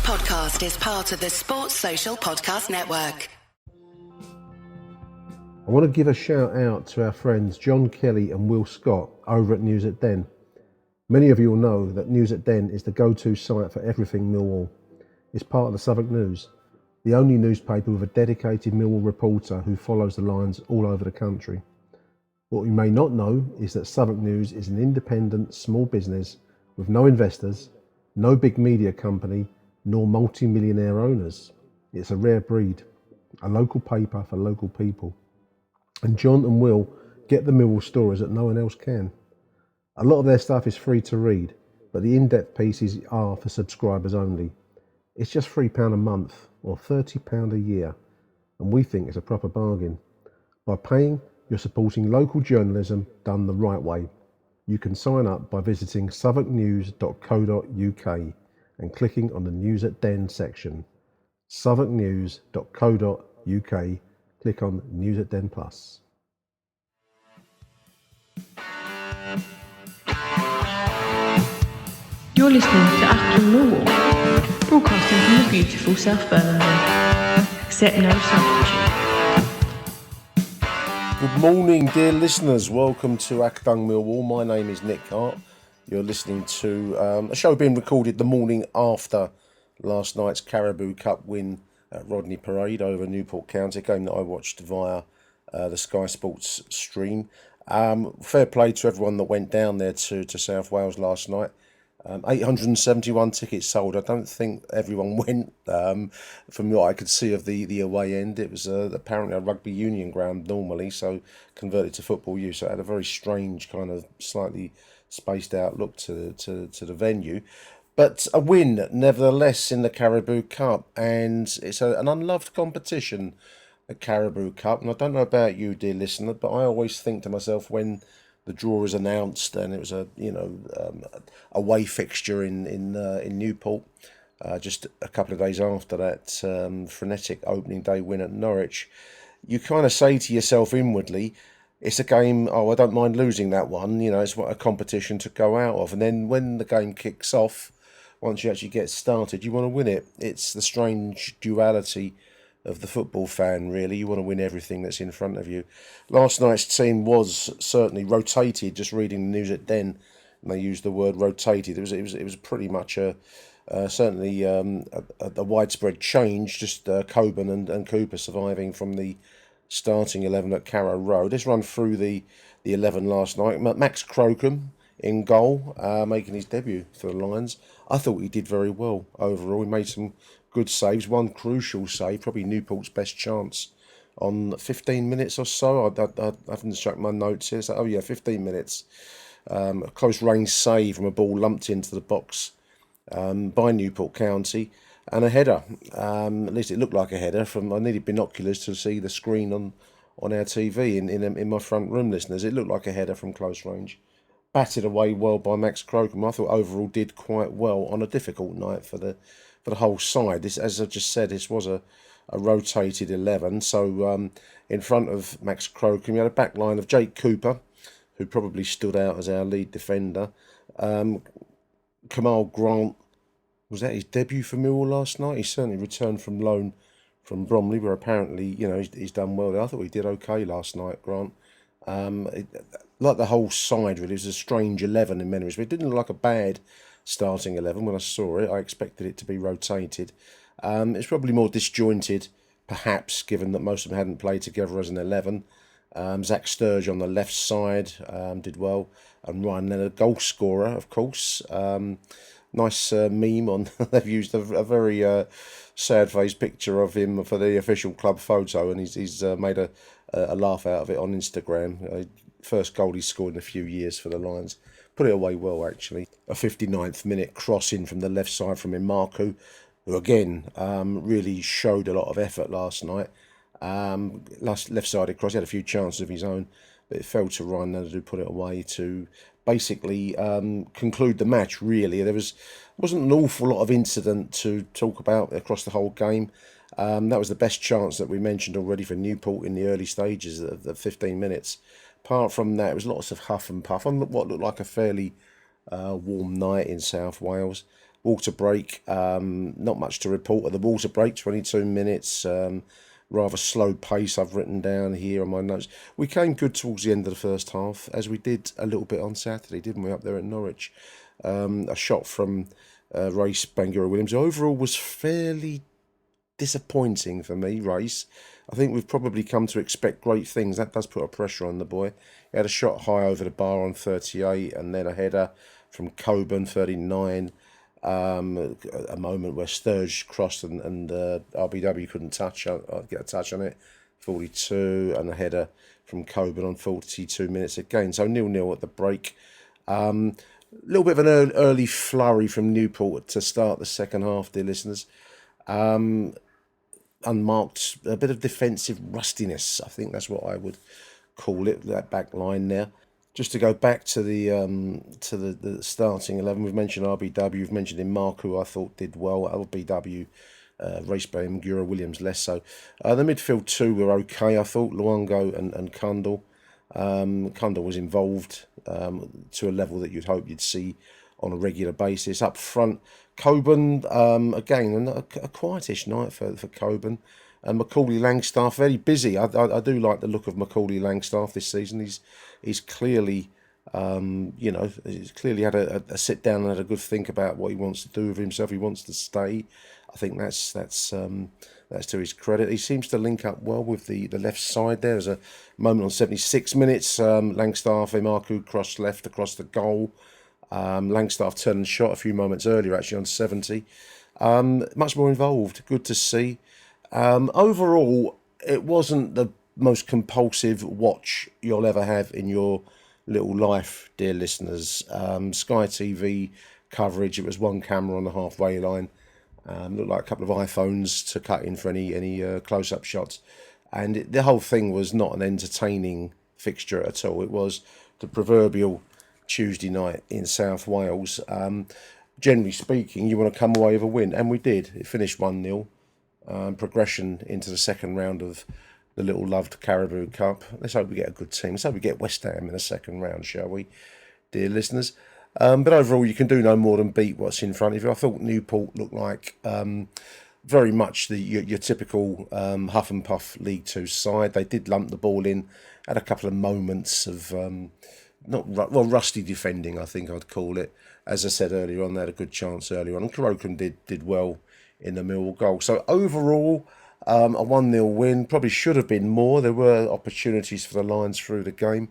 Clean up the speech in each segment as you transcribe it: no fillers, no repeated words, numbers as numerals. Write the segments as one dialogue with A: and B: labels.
A: podcast is part of the Sports Social Podcast Network.
B: I want to give a shout out to our friends John Kelly and Will Scott over at News at Den. Many of you will know that News at Den is the go-to site for everything Millwall. It's part of the Southwark News, the only newspaper with a dedicated Millwall reporter who follows the Lions all over the country. What you may not know is that Southwark News is an independent small business with no investors, no big media company, nor multi-millionaire owners. It's a rare breed, a local paper for local people. And John and Will get the Millwall stories that no one else can. A lot of their stuff is free to read, but the in-depth pieces are for subscribers only. It's just £3 a month or £30 a year, and we think it's a proper bargain. By paying, you're supporting local journalism done the right way. You can sign up by visiting southwarknews.co.uk and clicking on the News at Den section. southwarknews.co.uk. Click on News at Den Plus.
C: You're listening to Achtung Millwall, broadcasting from the beautiful South Bermondsey. Accept no substitute.
D: Good morning, dear listeners. Welcome to Achtung Millwall. My name is Nick Hart. You're listening to a show being recorded the morning after last night's Carabao Cup win at Rodney Parade over Newport County, a game that I watched via the Sky Sports stream. Fair play to everyone that went down there to South Wales last night. 871 tickets sold. I don't think everyone went. From what I could see of the away end, it was apparently a rugby union ground normally, so converted to football use. So it had a very strange kind of slightly spaced out look to the venue. But a win, nevertheless, in the Carabao Cup, and it's an unloved competition, the Carabao Cup. And I don't know about you, dear listener, but I always think to myself when the draw is announced, and it was a away fixture in Newport, just a couple of days after that frenetic opening day win at Norwich, you kind of say to yourself inwardly, it's a game, I don't mind losing that one, it's what a competition to go out of. And then when the game kicks off, once you actually get started, you want to win it. It's the strange duality of the football fan, really. You want to win everything that's in front of you. Last night's team was certainly rotated. Just reading the News at Den, and they used the word rotated. It was pretty much certainly a widespread change. Just Coburn and Cooper surviving from the starting 11 at Carrow Road. Let's run through the 11 last night. Max Crocombe in goal, making his debut for the Lions. I thought he did very well overall. He made some good saves. One crucial save, probably Newport's best chance on 15 minutes or so. I haven't struck my notes here. So, 15 minutes. A close range save from a ball lumped into the box by Newport County. And a header. At least it looked like a header. I needed binoculars to see the screen on our TV in my front room, listeners. It looked like a header from close range. Batted away well by Max Crocombe. I thought overall did quite well on a difficult night for the whole side. This, as I just said, this was a rotated 11. So in front of Max Crocombe, you had a back line of Jake Cooper, who probably stood out as our lead defender. Kamal Grant, was that his debut for Millwall last night? He certainly returned from loan from Bromley, where apparently, he's done well there. I thought he did okay last night, Grant. Like the whole side, really, it was a strange 11 in many ways. But it didn't look like a bad starting 11 when I saw it. I expected it to be rotated. It's probably more disjointed, perhaps, given that most of them hadn't played together as an 11. Zach Sturge on the left side did well, and Ryan Leonard, goal scorer, of course. Nice meme on. They've used a very sad-faced picture of him for the official club photo, and he's made a laugh out of it on Instagram. First goal he's scored in a few years for the Lions. Put it away well, actually. A 59th minute cross in from the left side from Imaku, who again really showed a lot of effort last night. Left-sided cross, he had a few chances of his own, but it fell to Ryan Leonard, who put it away to basically conclude the match, really. There wasn't an awful lot of incident to talk about across the whole game. That was the best chance that we mentioned already for Newport in the early stages of the 15 minutes. Apart from that, it was lots of huff and puff on what looked like a fairly warm night in South Wales. Water break, not much to report at the water break, 22 minutes, rather slow pace I've written down here on my notes. We came good towards the end of the first half, as we did a little bit on Saturday, didn't we, up there at Norwich? A shot from Race Bangura-Williams. Overall was fairly disappointing for me, Race. I think we've probably come to expect great things. That does put a pressure on the boy. He had a shot high over the bar on 38 and then a header from Coburn, 39. A moment where Sturge crossed and RBW couldn't get a touch on it. 42 and a header from Coburn on 42 minutes again. So 0-0 at the break. A little bit of an early flurry from Newport to start the second half, dear listeners. Unmarked, a bit of defensive rustiness. I think that's what I would call it, that back line there. Just to go back to the starting 11, we've mentioned RBW, we've mentioned in Mark, who I thought did well. RBW, Race Bangura-Williams less so. The midfield two were okay, I thought. Luongo and Kundal. Kundal was involved to a level that you'd hope you'd see on a regular basis. Up front, Coburn, again, a quietish night for Coburn. And Macaulay Langstaff, very busy. I do like the look of Macaulay Langstaff this season. He's clearly, he's clearly had a sit down and had a good think about what he wants to do with himself. He wants to stay. I think that's to his credit. He seems to link up well with the left side there. There's a moment on 76 minutes. Langstaff, Emarku crossed left across the goal. Langstaff turned and shot a few moments earlier, actually on 70. Much more involved. Good to see. Overall, it wasn't the most compulsive watch you'll ever have in your little life, dear listeners. Sky TV coverage, it was one camera on the halfway line. Looked like a couple of iPhones to cut in for any close-up shots. And the whole thing was not an entertaining fixture at all. It was the proverbial Tuesday night in South Wales. Generally speaking, you want to come away with a win, and we did. It finished 1-0. Progression into the second round of the little loved Carabao Cup. Let's hope we get a good team. Let's hope we get West Ham in the second round, shall we, dear listeners? But overall, you can do no more than beat what's in front of you. I thought Newport looked like very much your typical huff and puff League Two side. They did lump the ball in, had a couple of moments of rusty defending, I think I'd call it. As I said earlier on, they had a good chance earlier on, and Karokum did well in the Millwall goal. So overall, a 1-0 win. Probably should have been more. There were opportunities for the Lions through the game.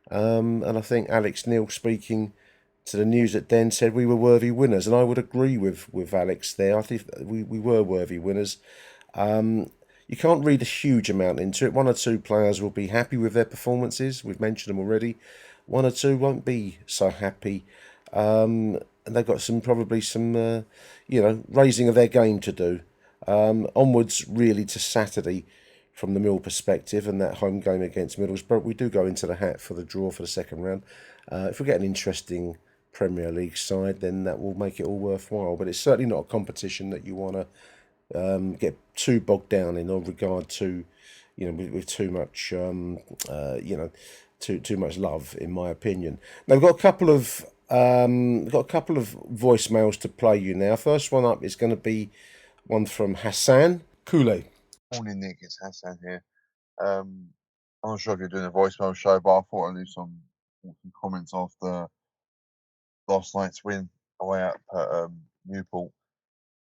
D: And I think Alex Neil, speaking to the news at Den, said we were worthy winners. And I would agree with Alex there. I think we were worthy winners. You can't read a huge amount into it. One or two players will be happy with their performances. We've mentioned them already. One or two won't be so happy. And they've got probably some raising of their game to do. Onwards, really, to Saturday from the Mill perspective and that home game against Middlesbrough. We do go into the hat for the draw for the second round. If we get an interesting Premier League side, then that will make it all worthwhile. But it's certainly not a competition that you want to get too bogged down in, or regard to, with too much, too much love, in my opinion. Now we've got a couple of voicemails to play you now. First one up is going to be one from Hassan Koulé.
E: Morning, Nick. It's Hassan here. I'm not sure if you're doing a voicemail show, but I thought I'd leave some comments after last night's win away at Newport.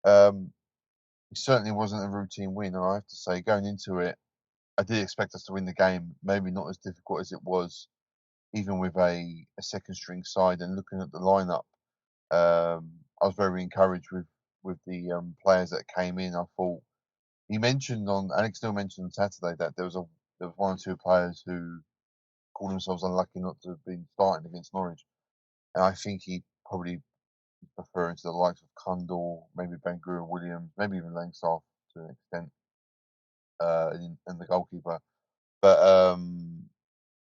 E: It certainly wasn't a routine win, and I have to say, going into it, I did expect us to win the game. Maybe not as difficult as it was, even with a second string side. And looking at the lineup, I was very encouraged with the players that came in. I thought Alex Neil mentioned on Saturday that there was one or two players who called themselves unlucky not to have been starting against Norwich, and I think he probably referring to the likes of Kundal, maybe Bangura-Williams, maybe even Langstaff to an extent, and the goalkeeper. But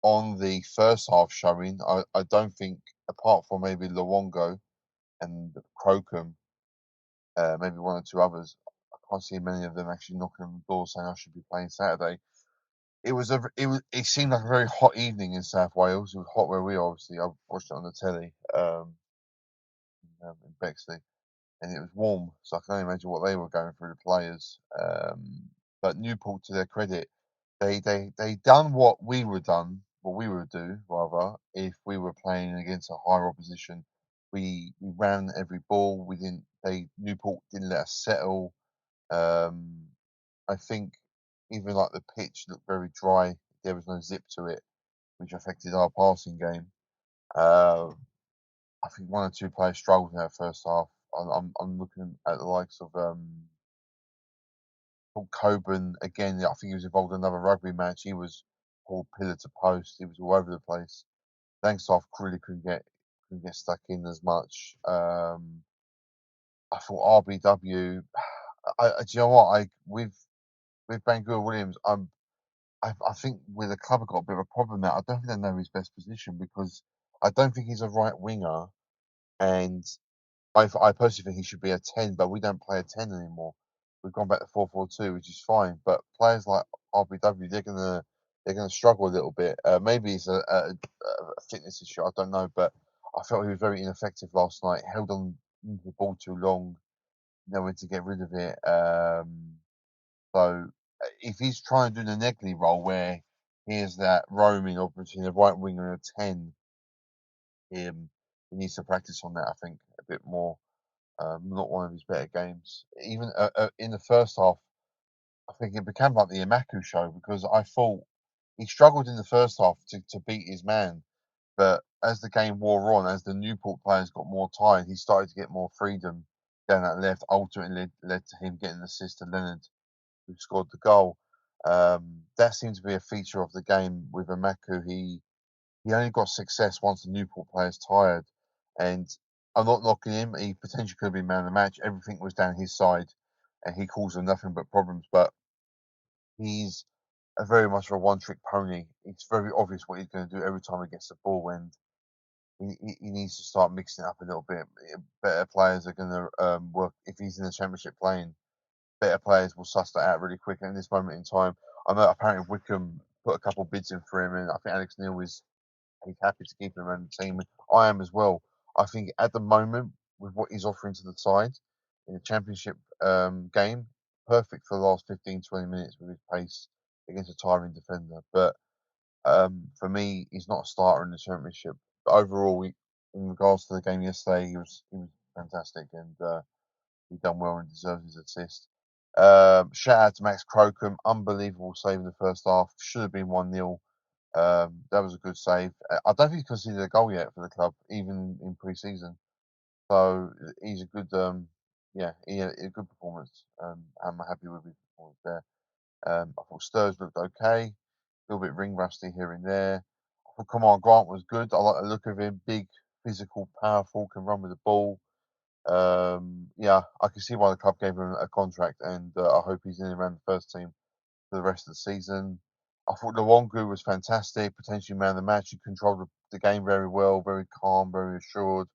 E: on the first half showing, I don't think, apart from maybe Luongo and Crocombe, maybe one or two others, I can't see many of them actually knocking on the door saying I should be playing Saturday. It seemed like a very hot evening in South Wales. It was hot where we are, obviously. I watched it on the telly in Bexley. and it was warm, so I can only imagine what they were going through, the players. But Newport, to their credit, they done what we would do rather, if we were playing against a higher opposition. We ran every ball. Newport didn't let us settle. I think even like the pitch looked very dry. There was no zip to it, which affected our passing game. I think one or two players struggled in that first half. I'm looking at the likes of Paul Coburn again. I think he was involved in another rugby match. He was all pillar to post. He was all over the place. Langstaff really couldn't get stuck in as much. I thought RBW. Do you know what? With Bangura Williams, I think with the club have got a bit of a problem now. I don't think they know his best position, because I don't think he's a right winger, and I personally think he should be a 10, but we don't play a 10 anymore. We've gone back to 4-4-2, which is fine. But players like RBW, they're gonna struggle a little bit. Maybe it's a fitness issue. I don't know, but I felt he was very ineffective last night. Held on to the ball too long. Know when to get rid of it. So if he's trying to do the Negley role, where he is that roaming of between a right winger and a 10, he needs to practice on that, I think, a bit more. Not one of his better games. Even in the first half, I think it became like the Imaku show, because I thought he struggled in the first half to beat his man. But as the game wore on, as the Newport players got more tired, he started to get more freedom down that left. Ultimately led to him getting an assist to Leonard, who scored the goal. That seemed to be a feature of the game with Imaku. He only got success once the Newport players tired, and I'm not knocking him. He potentially could have been man of the match. Everything was down his side, and he caused them nothing but problems. But he's a very much of a one-trick pony. It's very obvious what he's going to do every time he gets the ball, and he needs to start mixing it up a little bit. Better players are going to work. If he's in the Championship playing, better players will suss that out really quick. And in this moment in time, I know apparently Wickham put a couple of bids in for him, and I think Alex Neil he's happy to keep him around the team. I am as well. I think at the moment, with what he's offering to the side in the Championship game, perfect for the last 15, 20 minutes with his pace against a tiring defender. But for me, he's not a starter in the Championship. But overall, in regards to the game yesterday, he was fantastic, and he done well and deserves his assist. Shout out to Max Crocombe, unbelievable save in the first half. Should have been 1-0. That was a good save. I don't think he's conceded a goal yet for the club, even in pre-season. So he's a good, he had a good performance. I'm happy with his performance there. I thought Sturz looked okay, a little bit ring rusty here and there. I thought Kamar Grant was good. I like the look of him, big, physical, powerful, can run with the ball. I can see why the club gave him a contract, and I hope he's in around the first team for the rest of the season. I thought Lawongu was fantastic, potentially man of the match. He controlled the game very well, very calm, very assured.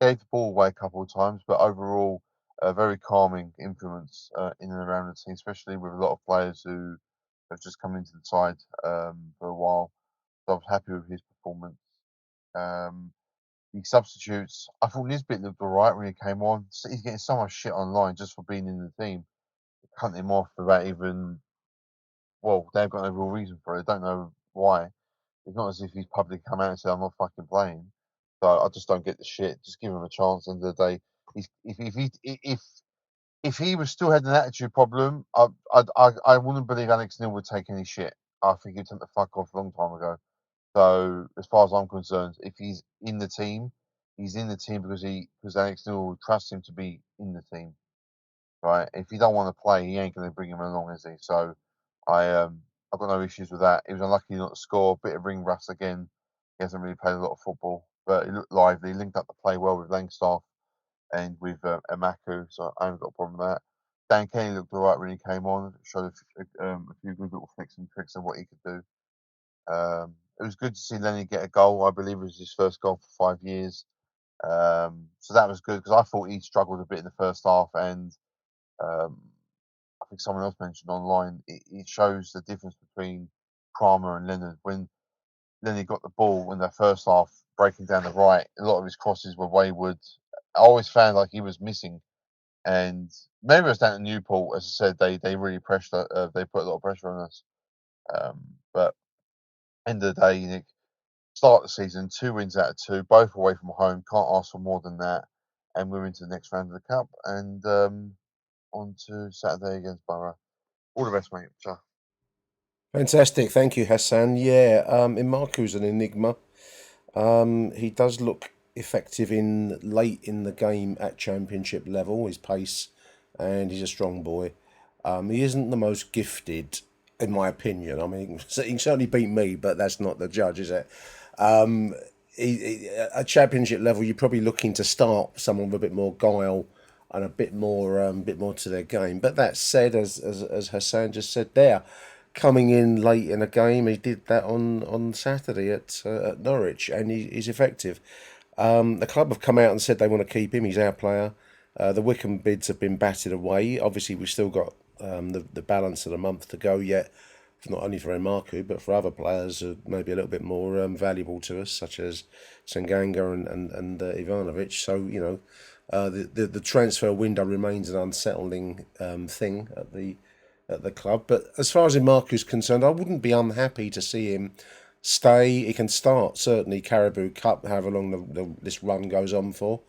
E: Gave the ball away a couple of times, but overall, a very calming influence in and around the team, especially with a lot of players who have just come into the side for a while. So I was happy with his performance. Um, the substitutes, I thought Nisbet looked alright when he came on. He's getting so much shit online just for being in the team. Cut him off without even, well, they've got no real reason for it. They don't know why. It's not as if he's publicly come out and said, "I'm not fucking playing." So I just don't get the shit. Just give him a chance. End of the day, if he was still had an attitude problem, I wouldn't believe Alex Neil would take any shit. I think he'd take the fuck off a long time ago. So as far as I'm concerned, if he's in the team, he's in the team because Alex Neil will trust him to be in the team, right? If he don't want to play, he ain't going to bring him along, is he? So I've got no issues with that. He was unlucky not to score. Bit of ring rust again. He hasn't really played a lot of football, but he looked lively. Linked up the play well with Langstaff and with Amaku, so I haven't got a problem with that. Dan Kenny looked alright when he came on. Showed a few good little flicks and tricks of what he could do. It was good to see Lenny get a goal. I believe it was his first goal for 5 years. So that was good, because I thought he struggled a bit in the first half, and um, I think someone else mentioned online, it shows the difference between Kramer and Leonard. When Leonard got the ball in the first half, breaking down the right, a lot of his crosses were wayward. I always found like he was missing And maybe it was down to Newport, as I said, they really pressured, they put a lot of pressure on us. But end of the day, Nick, start the season, 2 wins out of 2, both away from home. Can't ask for more than that. And we're into the next round of the cup, and on to Saturday against Borough. All the best, mate. Ciao.
D: Fantastic, thank you, Hassan. Yeah, Imaku's an enigma. He does look effective in late in the game at championship level. His pace, and he's a strong boy. He isn't the most gifted, in my opinion. I mean, he can certainly beat me, but that's not the judge, is it? At championship level, you're probably looking to start someone with a bit more guile and a bit more to their game. But that said, as Hassan just said there, coming in late in a game, he did that on Saturday at Norwich, and he's effective. The club have come out and said they want to keep him. He's our player. The Wickham bids have been batted away. Obviously, we've still got the balance of the month to go yet, not only for Marku, but for other players who maybe a little bit more valuable to us, such as Senganga and Ivanovic. So, you know, the transfer window remains an unsettling thing at the club. But as far as Marku's concerned, I wouldn't be unhappy to see him stay. He can start, certainly, Carabao Cup, however long this run goes on for.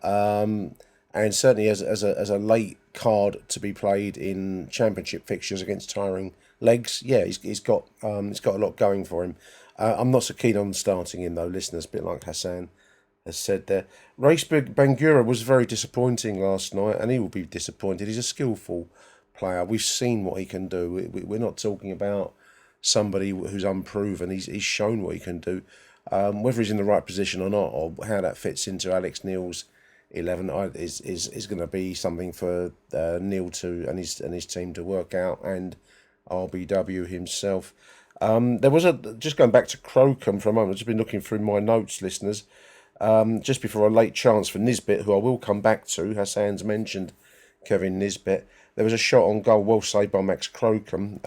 D: And certainly as a late card to be played in championship fixtures against tiring legs, yeah, he's got a lot going for him. I'm not so keen on starting him though, listeners. A bit like Hassan has said there. Race Bangura was very disappointing last night, and he will be disappointed. He's a skillful player. We've seen what he can do. We're not talking about somebody who's unproven. He's shown what he can do. Whether he's in the right position or not, or how that fits into Alex Neil's 11 is going to be something for Neil and his team to work out, and RBW himself. There was just going back to Crocombe for a moment. I've just been looking through my notes, listeners. Just before a late chance for Nisbet, who I will come back to. Hassan's mentioned Kevin Nisbet. There was a shot on goal, well saved by Max Crocombe.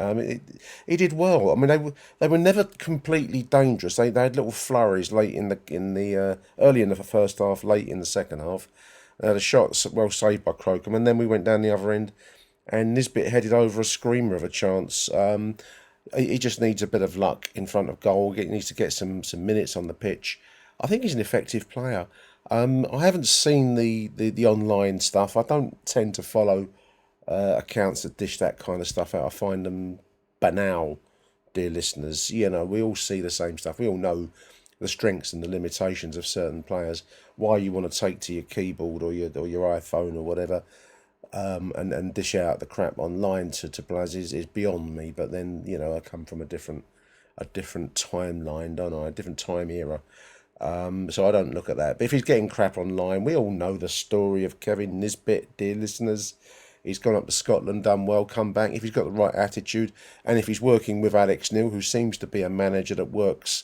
D: He did well. I mean, they were never completely dangerous. They had little flurries late in the early in the first half, late in the second half. They had a shot well saved by Crocombe, and then we went down the other end, and Nisbet headed over a screamer of a chance. He just needs a bit of luck in front of goal. He needs to get some minutes on the pitch. I think he's an effective player. I haven't seen the online stuff. I don't tend to follow accounts that dish that kind of stuff out. I find them banal, dear listeners. You know, we all see the same stuff. We all know the strengths and the limitations of certain players. Why you want to take to your keyboard or your iPhone or whatever, and dish out the crap online to players is beyond me. But then, you know, I come from a different timeline, don't I? A different time era. So I don't look at that. But if he's getting crap online, we all know the story of Kevin Nisbet, dear listeners. He's gone up to Scotland, done well, come back. If he's got the right attitude, and if he's working with Alex Neil, who seems to be a manager that works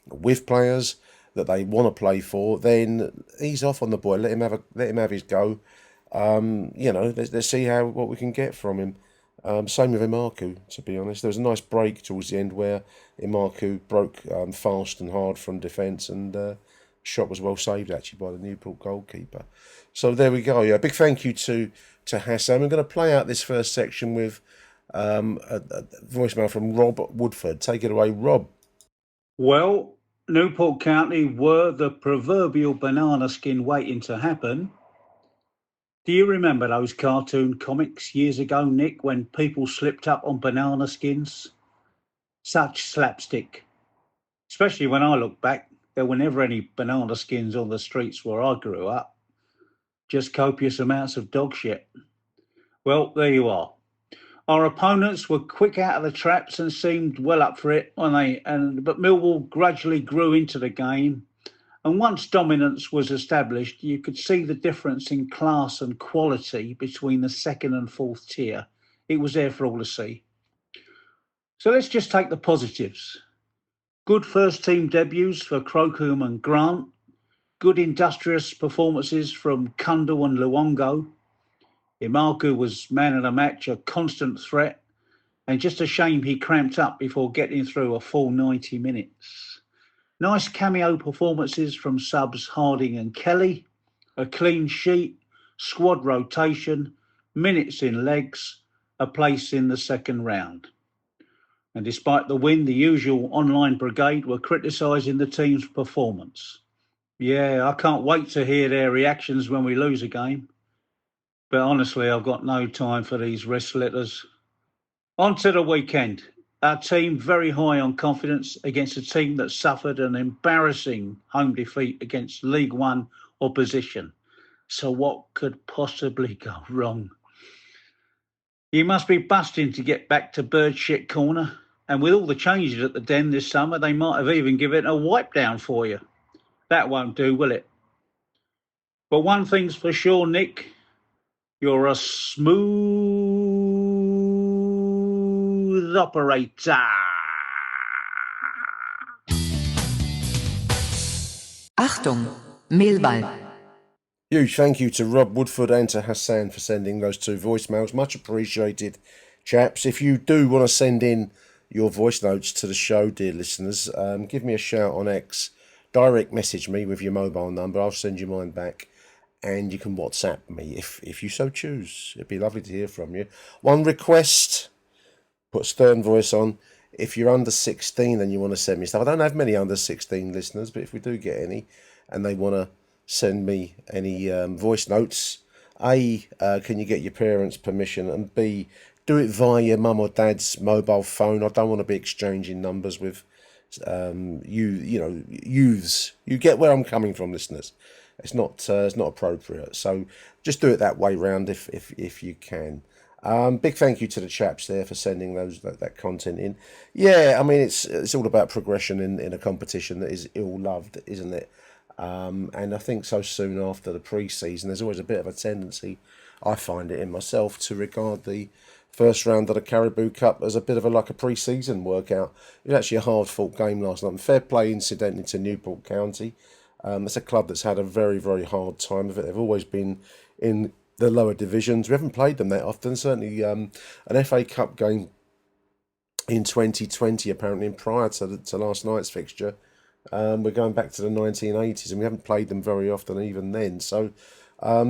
D: with players that they want to play for, then he's off on the boy. Let him have his go. You know, let's see what we can get from him. Same with Imaku, to be honest. There was a nice break towards the end where Imaku broke fast and hard from defence, and shot was well saved actually by the Newport goalkeeper. So there we go. Yeah, big thank you to Hassan. We're going to play out this first section with a voicemail from Rob Woodford. Take it away, Rob.
F: Well, Newport County were the proverbial banana skin waiting to happen. Do you remember those cartoon comics years ago, Nick, when people slipped up on banana skins? Such slapstick. Especially when I look back, there were never any banana skins on the streets where I grew up. Just copious amounts of dog shit. Well, there you are. Our opponents were quick out of the traps and seemed well up for it, but Millwall gradually grew into the game. And once dominance was established, you could see the difference in class and quality between the second and fourth tier. It was there for all to see. So let's just take the positives. Good first team debuts for Crocombe and Grant. Good industrious performances from Kundal and Luongo. Imaku was man of the match, a constant threat, and just a shame he cramped up before getting through a full 90 minutes. Nice cameo performances from subs Harding and Kelly, a clean sheet, squad rotation, minutes in legs, a place in the second round. And despite the win, the usual online brigade were criticising the team's performance. Yeah, I can't wait to hear their reactions when we lose a game. But honestly, I've got no time for these wrestletters. On to the weekend. Our team very high on confidence against a team that suffered an embarrassing home defeat against League One opposition. So what could possibly go wrong? You must be busting to get back to bird shit corner. And with all the changes at the Den this summer, they might have even given it a wipe down for you. That won't do, will it? But one thing's for sure, Nick. You're a smooth operator.
A: Achtung, Millwall.
D: Huge thank you to Rob Woodford and to Hassan for sending those 2 voicemails. Much appreciated, chaps. If you do want to send in your voice notes to the show, dear listeners, give me a shout on X. Direct message me with your mobile number. I'll send you mine back. And you can WhatsApp me if you so choose. It'd be lovely to hear from you. One request, put stern voice on. If you're under 16 and you want to send me stuff, I don't have many under 16 listeners, but if we do get any and they want to send me any voice notes, A, can you get your parents' permission? And B, do it via your mum or dad's mobile phone. I don't want to be exchanging numbers with youths. You get where I'm coming from, listeners. It's not appropriate. So just do it that way round if you can. Big thank you to the chaps there for sending that content in. Yeah, I mean it's all about progression in a competition that is ill loved, isn't it? And I think so soon after the pre-season, there's always a bit of a tendency, I find it in myself, to regard the first round of the Carabao Cup as a bit of a pre-season workout. It was actually a hard-fought game last night. And fair play, incidentally, to Newport County. It's a club that's had a very, very hard time of it. They've always been in the lower divisions. We haven't played them that often. Certainly an FA Cup game in 2020, apparently, and prior to last night's fixture. We're going back to the 1980s, and we haven't played them very often even then. So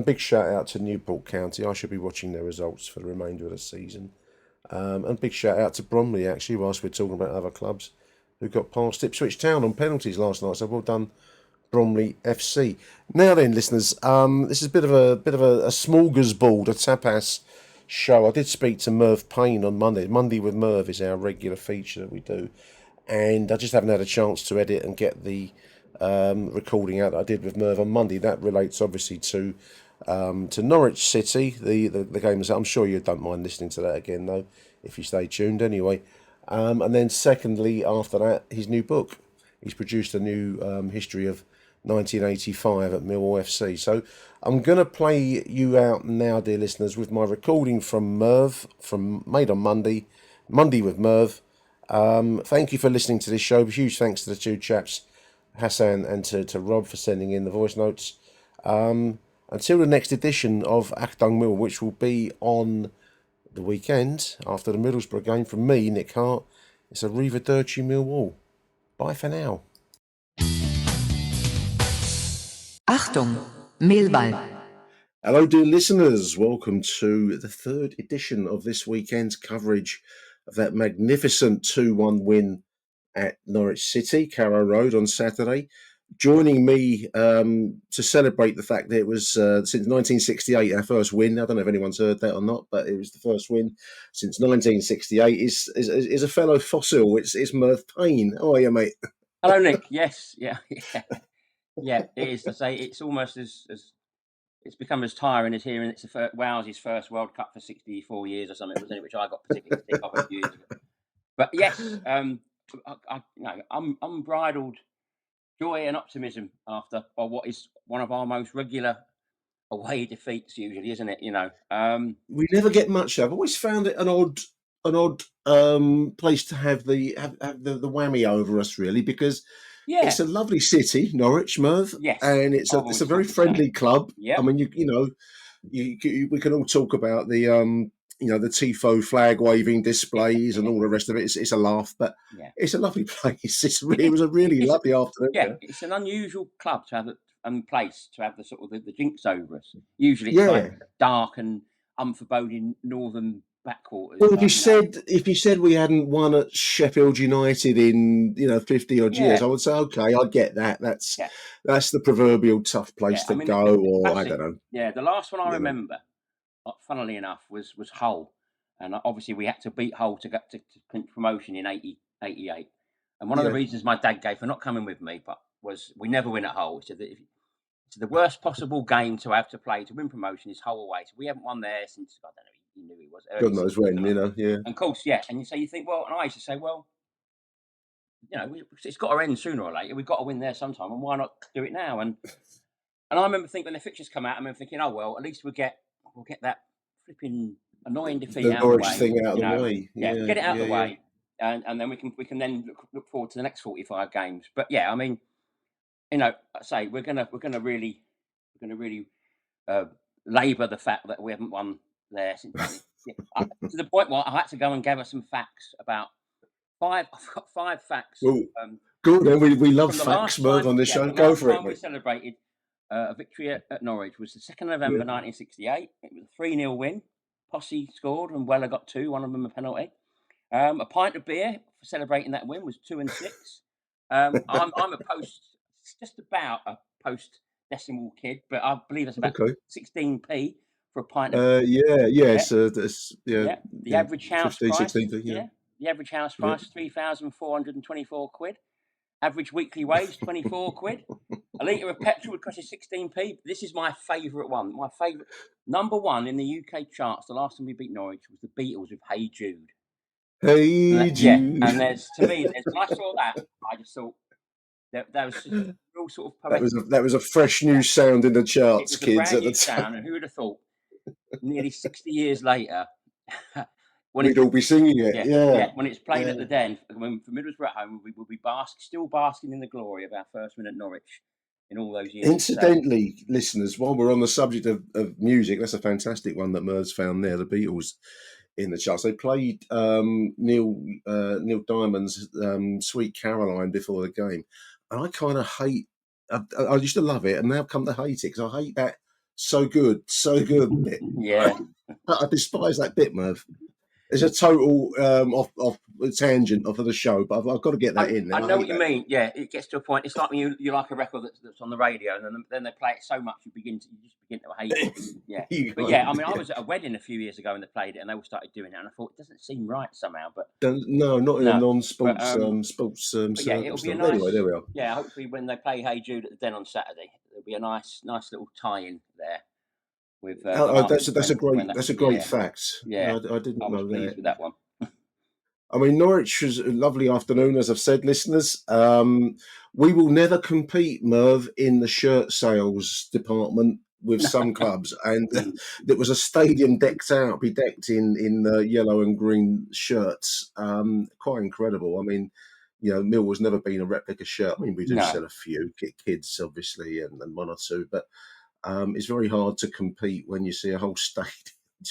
D: big shout out to Newport County. I should be watching their results for the remainder of the season. And big shout out to Bromley, actually, whilst we're talking about other clubs who got past Ipswich Town on penalties last night. So well done, Bromley FC. Now then, listeners, this is a bit of a smorgasbord, a tapas show. I did speak to Merv Payne on Monday. Monday with Merv is our regular feature that we do, and I just haven't had a chance to edit and get the recording out that I did with Merv on Monday. That relates obviously to Norwich City, the game. I'm sure you don't mind listening to that again though, if you stay tuned anyway. And then secondly, after that, his new book. He's produced a new history of 1985 at Millwall FC. So I'm going to play you out now, dear listeners, with my recording from Merv, made on Monday with Merv. Thank you for listening to this show. Huge thanks to the 2 chaps, Hassan and to Rob, for sending in the voice notes. Until the next edition of Achtung Millwall, which will be on the weekend after the Middlesbrough game, from me, Nick Hart, it's Arrivederci Millwall. Bye for now.
A: Achtung, Millwall.
D: Hello, dear listeners. Welcome to the 3rd edition of this weekend's coverage of that magnificent 2-1 win at Norwich City, Carrow Road, on Saturday. Joining me to celebrate the fact that it was since 1968 our first win. I don't know if anyone's heard that or not, but it was the first win since 1968. Is a fellow fossil. It's Merv Payne. How are you, mate?
G: Hello, Nick. Yes, yeah. It is. I say it's almost as it's become as tiring as hearing it's Wales's first World Cup for 64 years or something, wasn't it? Which I got particularly sick of a few years ago. But yes, I'm unbridled joy and optimism after what is one of our most regular away defeats, usually, isn't it?
D: We never get much. I've always found it an odd place to have the whammy over us, really, because it's a lovely city, Norwich, Merv, and it's a very friendly club. I mean, we can all talk about the the Tifo flag waving displays and all the rest of it. It's a laugh, but it's a lovely place. It was a really lovely afternoon.
G: Yeah, it's an unusual club to have place to have the sort of the jinx over us. Usually it's like dark and unforeboding northern backwaters.
D: Well,
G: like,
D: if you said we hadn't won at Sheffield United in 50 odd years, I would say okay, I get that. That's the proverbial tough place to go, or I don't know.
G: Yeah, the last one I remember, funnily enough, was Hull, and obviously we had to beat Hull to get to promotion in 88. And one of the reasons my dad gave for not coming with me, was we never win at Hull. He said that it's the worst possible game to have to play to win promotion is Hull away. So we haven't won there since, I don't know, he knew he was.
D: God knows when,
G: And of course, And you think, well, and I used to say, well, it's got to end sooner or later. We've got to win there sometime, and why not do it now? And I remember thinking when the fixtures come out, I remember thinking, oh well, at least we'll get that flipping annoying defeat out of the way.
D: Thing out of the way.
G: Get it out of the way, and then we can then look forward to the next 45 games. But I mean, I say we're gonna really labour the fact that we haven't won there since. To the point where I had to go and gather some facts about five. I've got 5 facts.
D: Well, good. We love facts, Merv, on this show. Go for it.
G: We celebrated a victory at Norwich was the 2nd of November 1968. It was a 3-0 win. Posse scored and Weller got 2. One of them a penalty. A pint of beer for celebrating that win was 2 and 6. I'm a just about a post decimal kid, but I believe it's about 16p for a pint of the average house
D: 15,
G: price
D: 16p,
G: the average house price 3,424 quid. Average weekly wage 24 quid. A litre of petrol would cost you 16p. This is my favourite one. My favourite number 1 in the UK charts. The last time we beat Norwich was the Beatles with "Hey Jude."
D: Hey Jude.
G: And when I saw that, I just thought that was just a real sort of poetic.
D: That was a fresh new sound in the charts, kids. At the
G: time, and who would have thought? Nearly 60 years later,
D: we'd all be singing it.
G: When it's played at the Den, when for Middlesbrough at home, we will be still basking in the glory of our first win at Norwich in all those years.
D: Incidentally, listeners, while we're on the subject of music, that's a fantastic one that Merv's found there, the Beatles in the charts. They played Neil Diamond's Sweet Caroline before the game. And I kind of hate, I used to love it, and now I've come to hate it, because I hate that so good bit.
G: Yeah.
D: I despise that bit, Merv. It's a total off tangent of the show, but I've got to get that in.
G: I know what you mean. Yeah, it gets to a point. It's like when you like a record that's on the radio, and then they play it so much you just begin to hate it. Yeah, I mean, I was at a wedding a few years ago and they played it, and they all started doing it, and I thought it doesn't seem right somehow. But
D: no, not in a non-sports sports.
G: Yeah, it'll be a nice.
D: Anyway, there we are.
G: Yeah, hopefully when they play "Hey Jude" at the Den on Saturday, there'll be a nice little tie-in there. With,
D: that's a great fact.
G: Yeah,
D: I didn't know that.
G: With that one.
D: I mean, Norwich was a lovely afternoon, as I've said, listeners. We will never compete, Merv, in the shirt sales department with some clubs, and there was a stadium decked in yellow and green shirts. Quite incredible. I mean, Millwall's never been a replica shirt. I mean, we do sell a few kids, obviously, and one or two, but. It's very hard to compete when you see a whole stadium,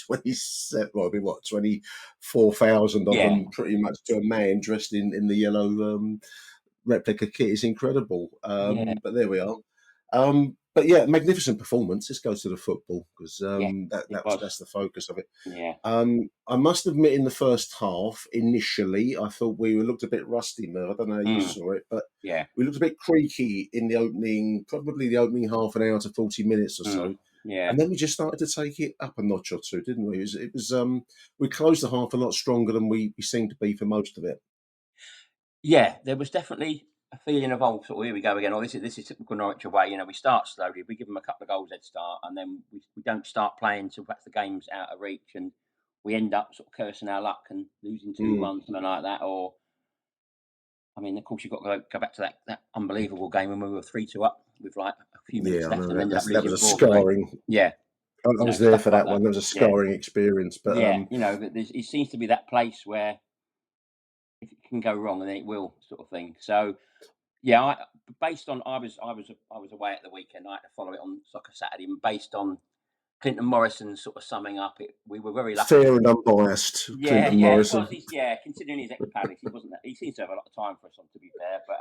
D: 24,000 of them, pretty much to a man dressed in the yellow replica kit. It's incredible. But there we are. But yeah, magnificent performance. Let's go to the football, because that's the focus of it.
G: Yeah.
D: I must admit, in the first half, initially, I thought we looked a bit rusty, Merv. I don't know how you saw it, but we looked a bit creaky in probably the opening half an hour to 40 minutes or so.
G: Yeah.
D: And then we just started to take it up a notch or two, didn't we? It was we closed the half a lot stronger than we seemed to be for most of it.
G: Yeah, there was definitely a feeling of, here we go again. This is typical Norwich away. We start slowly. We give them a couple of goals head start, and then we don't start playing until perhaps the game's out of reach, and we end up sort of cursing our luck and losing 2-1, something like that. Or, I mean, of course, you've got to go back to that unbelievable game when we were 3-2 up with like a few minutes left. And
D: that was a scarring.
G: Yeah.
D: I was there for that one. That was a scarring experience. But
G: it seems to be that place where if it can go wrong, then it will, sort of thing. So, yeah, I was away at the weekend. I had to follow it on Soccer Saturday, and based on Clinton Morrison's sort of summing up, we were very lucky.
D: Fair and unbiased. Clinton Morrison.
G: Considering his ex-Palace, he wasn't. He seems to have a lot of time for us, to be fair. But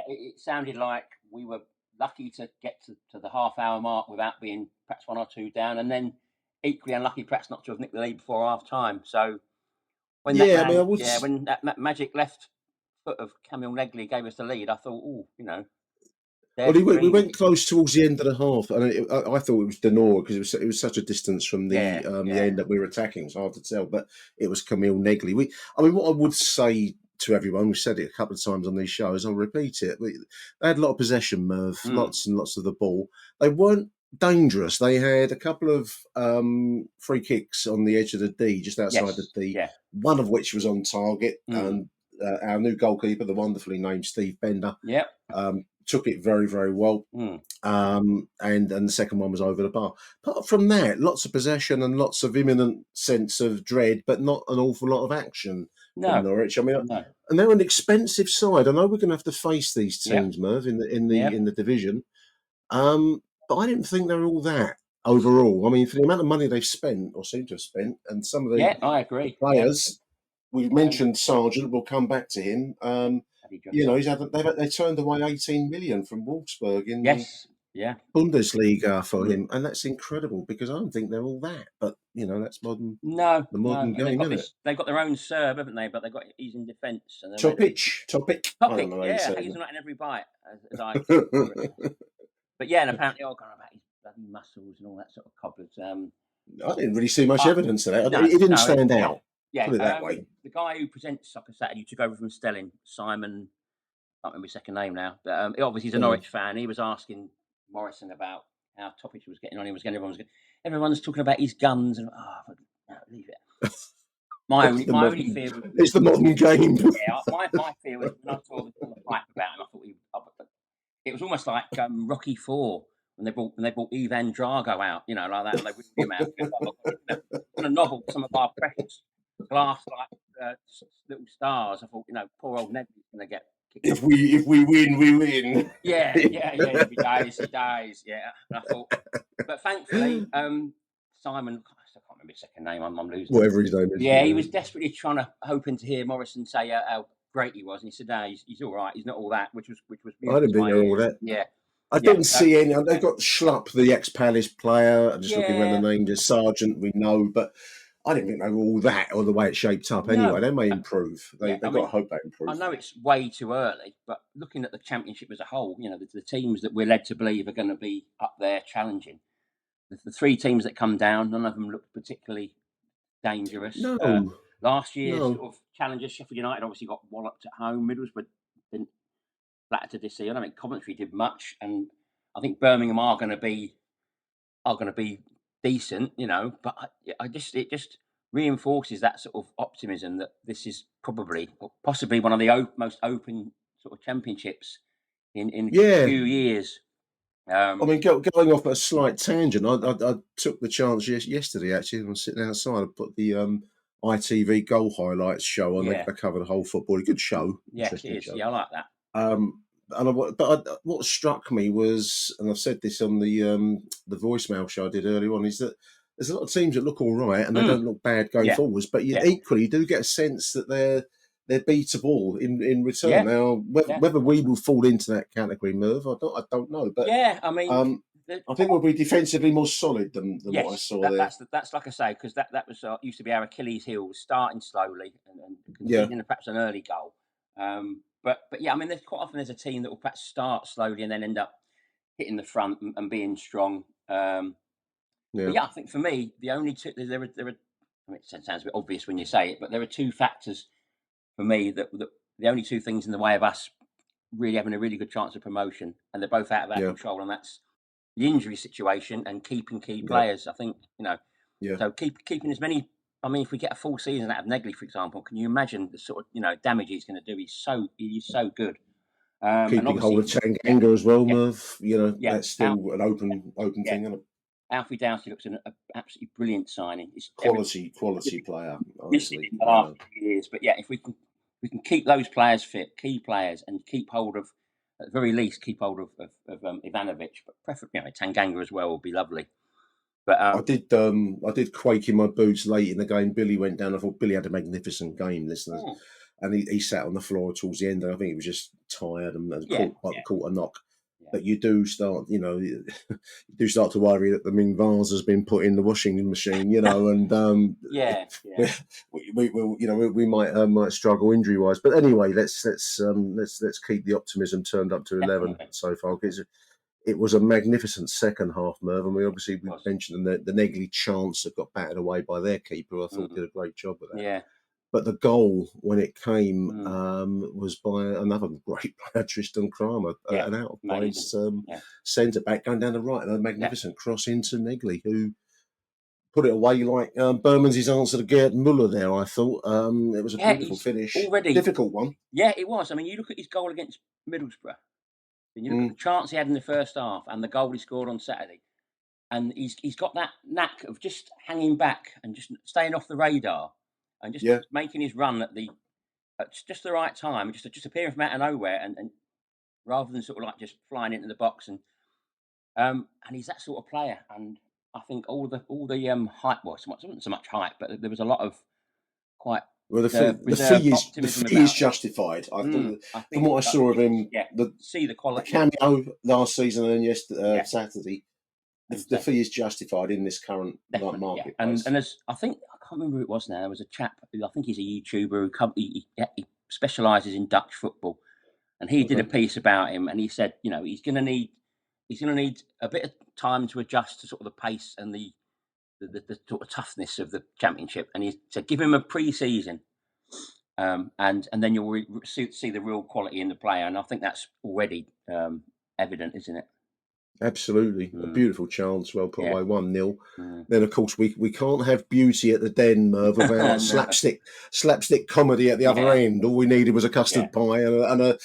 D: it
G: sounded like we were lucky to get to the half-hour mark without being perhaps 1 or 2 down, and then equally unlucky perhaps not to have nicked the lead before half-time. So when that
D: I mean, I would.
G: when that magic left foot of Camille Negley gave us the lead, I thought, oh,
D: Well, we went close towards the end of the half, and I thought it was Denora because it was such a distance from the end that we were attacking. It's hard to tell, but it was Camille Negley. What I would say to everyone, we said it a couple of times on these shows, I'll repeat it. They had a lot of possession, Merv, lots and lots of the ball. They weren't dangerous. They had a couple of free kicks on the edge of the D, just outside the D, one of which was on target. And our new goalkeeper, the wonderfully named Steve Bender, took it very, very well. And the second one was over the bar. Apart from that, lots of possession and lots of imminent sense of dread, but not an awful lot of action from Norwich. I mean, and they're an expensive side. I know we're going to have to face these teams, Merv, in the division. But I didn't think they were all that overall. I mean, for the amount of money they've spent or seem to have spent, and some of the
G: I agree.
D: Players, we've mentioned Sargent. We'll come back to him. They turned away 18 million from Wolfsburg in the Bundesliga for him, and that's incredible because I don't think they're all that. But that's modern. The modern game, isn't it?
G: They've got their own serve, haven't they? But he's in defence.
D: Topic.
G: He's not in every bite, as I. But and apparently all going about his bloody muscles and all that sort of cobblers.
D: I didn't really see much evidence of that. It didn't stand out.
G: Yeah,
D: put it that way.
G: The guy who presents Soccer Saturday took over from Stelling, Simon. I can't remember his second name now, but obviously he's a Norwich fan. He was asking Morrison about how Topic was getting on. Everyone's talking about his guns, and leave it. My only fear was
D: it's the modern game.
G: My fear was when I saw the hype about him, I thought it was almost like Rocky IV when they brought Ivan Drago out, like that, and they whipped him out. On a novel, some of our precious glass like little stars. I thought, poor old Ned's going to get kicked.
D: If we win, we win.
G: Yeah. If he dies. Yeah. And I thought, but thankfully, Simon, I can't remember his second name. I'm losing.
D: Whatever his name is.
G: Yeah, he was desperately hoping to hear Morrison say how great he was, and he said, "No, he's all right. He's not all that," which was.
D: I didn't think all that.
G: Yeah.
D: I didn't see any. They got Schlupp, the ex-Palace player. I'm just looking around the name. There's Sargent, we know, but I didn't think they were all that or the way it shaped up. Anyway, they may improve. They've got to hope they improve.
G: I know it's way too early, but looking at the Championship as a whole, the teams that we're led to believe are going to be up there challenging. The 3 teams that come down, none of them look particularly dangerous.
D: No.
G: Last year, sort of challengers, Sheffield United obviously got walloped at home. Middlesbrough didn't flatter to deceive. I don't think Coventry did much, and I think Birmingham are going to be decent, But it just reinforces that sort of optimism that this is probably or possibly one of the most open sort of championships in a few years.
D: I mean, going off at a slight tangent, I took the chance yesterday. Actually, I'm sitting outside. I put the ITV goal highlights show on. They cover the whole football. A good show.
G: Yeah, it is. Yeah, I like
D: that. What struck me was, and I've said this on the voicemail show I did earlier on, is that there's a lot of teams that look all right and they don't look bad going forwards, but you equally do get a sense that they're beatable in return. Yeah. Now, whether we will fall into that category, Merv, I don't know. But
G: I mean,
D: I think we'll be defensively more solid than what I saw there.
G: That's like I say, because that was used to be our Achilles heel, starting slowly and conceding perhaps an early goal. But I mean, there's a team that will perhaps start slowly and then end up hitting the front and being strong. But I think for me, the only two there are. I mean, it sounds a bit obvious when you say it, but there are 2 factors for me that the only 2 things in the way of us really having a really good chance of promotion, and they're both out of our control, and that's the injury situation and keeping key players. I think so keeping as many. I mean, if we get a full season out of Negley, for example, can you imagine the sort of damage he's going to do? He's so good.
E: Keeping hold of Tanganga as well, Merv. That's still an open thing, isn't it?
G: Alfie Dowsey looks an absolutely brilliant signing. It's
E: quality player, honestly.
G: In the last few years, but if we can keep those players fit, key players, and keep hold of, at the very least, keep hold of Ivanovic, but preferably Tanganga as well would be lovely. But
E: I did quake in my boots late in the game. Billy went down. I thought Billy had a magnificent game, listeners, and he sat on the floor towards the end. And I think he was just tired and caught a knock.
D: But you do start, you do start to worry that the Ming vase has been put in the washing machine, and
G: Yeah.
D: we might struggle injury wise. But anyway, let's keep the optimism turned up to 11 so far, because it was a magnificent second half, Merv, and we mentioned the Negley chance that got battered away by their keeper, who I thought did a great job with that.
G: Yeah.
D: But the goal, when it came, was by another great player, Tristan Kramer, an out of place centre back going down the right, and a magnificent cross into Negley, who put it away like Bermondsey's answer to Gerd Muller there, I thought. It was a beautiful finish.
G: Already
D: difficult one.
G: Yeah, it was. I mean, you look at his goal against Middlesbrough, and you look at the chance he had in the first half and the goal he scored on Saturday. And he's got that knack of just hanging back and just staying off the radar and just making his run at just the right time, just appearing from out of nowhere, and rather than sort of like just flying into the box, and he's that sort of player. And I think all the hype, well, it wasn't so much hype, but there was a lot of quite.
D: Well, the fee is justified. I thought, from what I saw of him,
G: see the quality,
D: the cameo last season and yesterday, Saturday. The fee is justified in this current market.
G: And as I think, I can't remember who it was now. There was a chap who I think he's a YouTuber who he specialises in Dutch football, and he did a piece about him, and he said, he's going to need a bit of time to adjust to sort of the pace and the sort of toughness of the Championship, and he said give him a pre-season, and then you'll see the real quality in the player, and I think that's already evident, isn't it?
D: Absolutely. A beautiful chance, well put away, 1-0. Then, of course, we can't have beauty at the Den, Merv, without slapstick comedy at the other end. All we needed was a custard pie and a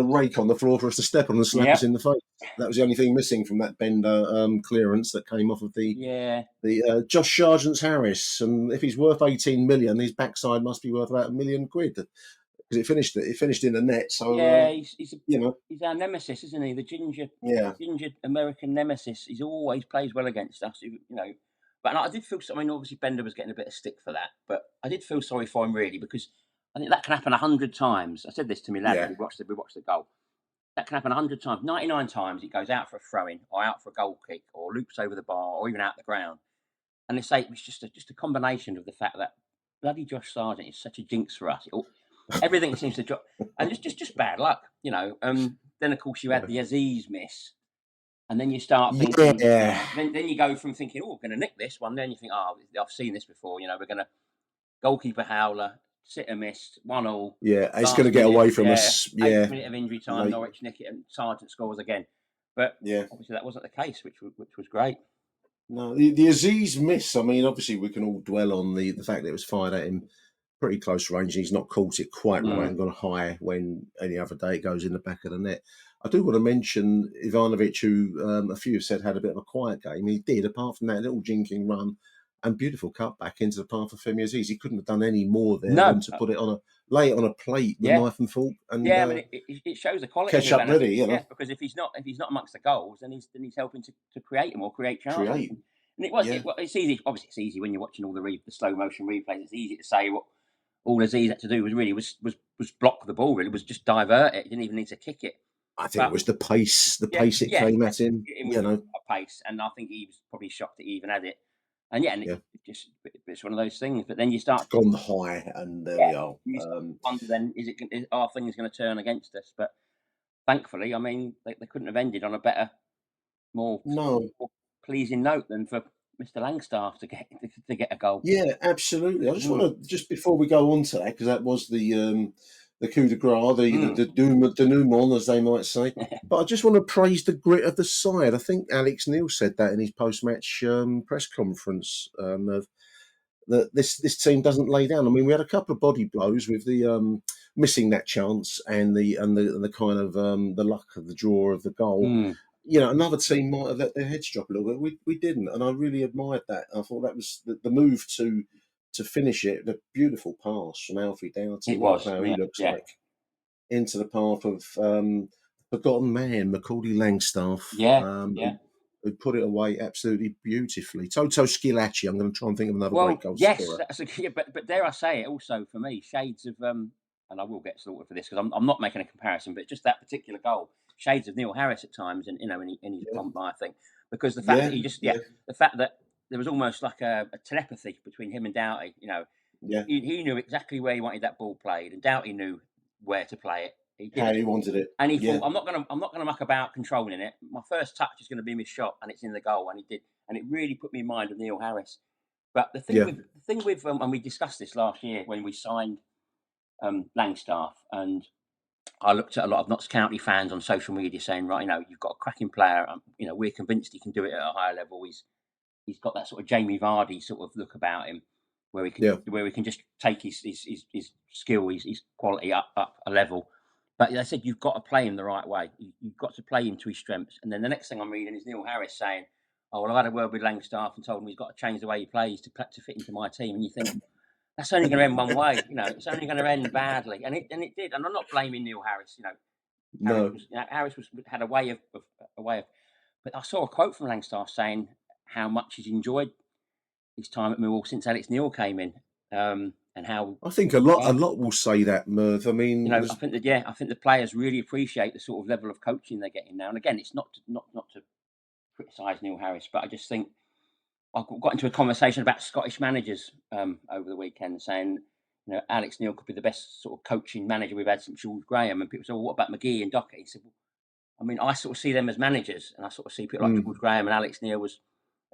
D: rake on the floor for us to step on and slap us in the face. That was the only thing missing from that Bender clearance that came off of the Josh Sargent-Harris. And if he's worth 18 million, his backside must be worth about £1 million. Because it finished in the net. So
G: he's our nemesis, isn't he? The ginger American nemesis. He's always plays well against us, But I did feel. I mean, obviously Bender was getting a bit of stick for that, but I did feel sorry for him really, because I think that can happen 100 times. I said this to me lad when we watched the goal. That can happen 100 times. 99 times it goes out for a throw-in, or out for a goal kick, or loops over the bar, or even out the ground. And they say it was just a combination of the fact that bloody Josh Sargent is such a jinx for us. Everything seems to drop, and it's just bad luck, Then of course you had the Aziz miss, and then you start thinking. Then you go from thinking, we're going to nick this one. Then you think, I've seen this before. We're going to goalkeeper howler, sitter missed, 1-1.
D: Yeah, it's going to get away from us.
G: 8 minute of injury time. Norwich nick it, and Sargent scores again. But obviously that wasn't the case, which was great.
D: No, the Aziz miss. I mean, obviously we can all dwell on the fact that it was fired at him pretty close range, and he's not caught it quite right and gone high when any other day it goes in the back of the net. I do want to mention Ivanovic, who a few have said had a bit of a quiet game. He did, apart from that little jinking run and beautiful cut back into the path of Femi Aziz. He couldn't have done any more there than to put it lay it on a plate with knife and fork. And
G: I mean, it shows the quality.
D: Catch up ready,
G: because if he's not amongst the goals, then he's helping to create them or create chances. And it's easy. Obviously, it's easy when you're watching all the slow motion replays. It's easy to say what all Aziz had to do was block the ball. Really, was just divert it. He didn't even need to kick it.
D: I think it was the pace. The pace it came at him.
G: A pace, and I think he was probably shocked that he even had it. And it's one of those things. But then you start
D: gone high, and there we are.
G: Wonder then, are things going to turn against us? But thankfully, I mean, they couldn't have ended on a better, more pleasing note than for Mr. Langstaff to get a goal.
D: Yeah, absolutely. I just want to, just before we go on to that, because that was the coup de grace, the denouement, as they might say. But I just want to praise the grit of the side. I think Alex Neil said that in his post-match press conference, that this team doesn't lay down. I mean, we had a couple of body blows with the missing that chance and the kind of the luck of the draw of the goal. Another team might have let their heads drop a little bit. We didn't, and I really admired that. I thought that was the move to finish it. The beautiful pass from Alfie Doughty.
G: It was.
D: How he looks like into the path of forgotten man, Macaulay Langstaff. Who put it away absolutely beautifully. Toto Schilacci. I'm going to try and think of another great goal scorer.
G: Yes, but dare I say it, also for me, shades of and I will get slaughtered for this because I'm not making a comparison, but just that particular goal. shades of Neil Harris at times, and in his pomp, I think, because the fact that he just the fact that there was almost like a telepathy between him and Doughty. He knew exactly where he wanted that ball played, and Doughty knew where to play it.
D: How he wanted it,
G: and he thought, I'm not gonna muck about controlling it. My first touch is going to be my shot, and it's in the goal, and he did, and it really put me in mind of Neil Harris. But the thing with and we discussed this last year when we signed Langstaff, and I looked at a lot of Notts County fans on social media saying, right, you've got a cracking player. We're convinced he can do it at a higher level. He's got that sort of Jamie Vardy sort of look about him, where we can just take his skill, his quality up a level. But I said, you've got to play him the right way. You've got to play him to his strengths. And then the next thing I'm reading is Neil Harris saying, oh, well, I've had a word with Langstaff and told him he's got to change the way he plays to fit into my team. And you think, that's only going to end one way. It's only going to end badly. And it did. And I'm not blaming Neil Harris. Harris had a way of. But I saw a quote from Langstaff saying how much he's enjoyed his time at Millwall since Alex Neil came in. And how
D: I think a lot will say that, Merv. I mean,
G: I think the players really appreciate the sort of level of coaching they're getting now. And again, it's not to criticise Neil Harris, but I just think I got into a conversation about Scottish managers over the weekend, saying Alex Neil could be the best sort of coaching manager we've had since George Graham, and people say, well, what about McGee and Dockett? He said, well, I mean, I sort of see them as managers, and I sort of see people like George Graham and Alex Neil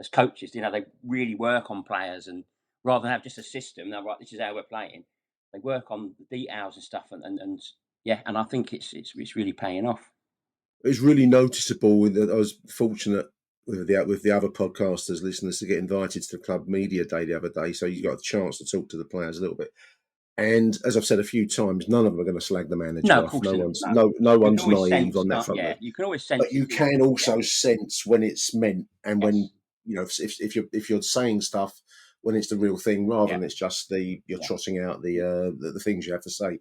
G: as coaches. They really work on players, and rather than have just a system, now right, this is how we're playing. They work on the details and stuff, and I think it's really paying off.
D: It's really noticeable. I was fortunate with the other podcasters, listeners, to get invited to the club media day the other day, so you got a chance to talk to the players a little bit. And as I've said a few times, none of them are going to slag the manager off. No one's naive on that front.
G: Yeah, you can always sense,
D: but you can also sense when it's meant, and when if you're saying stuff when it's the real thing, rather than it's just you're trotting out the things you have to say.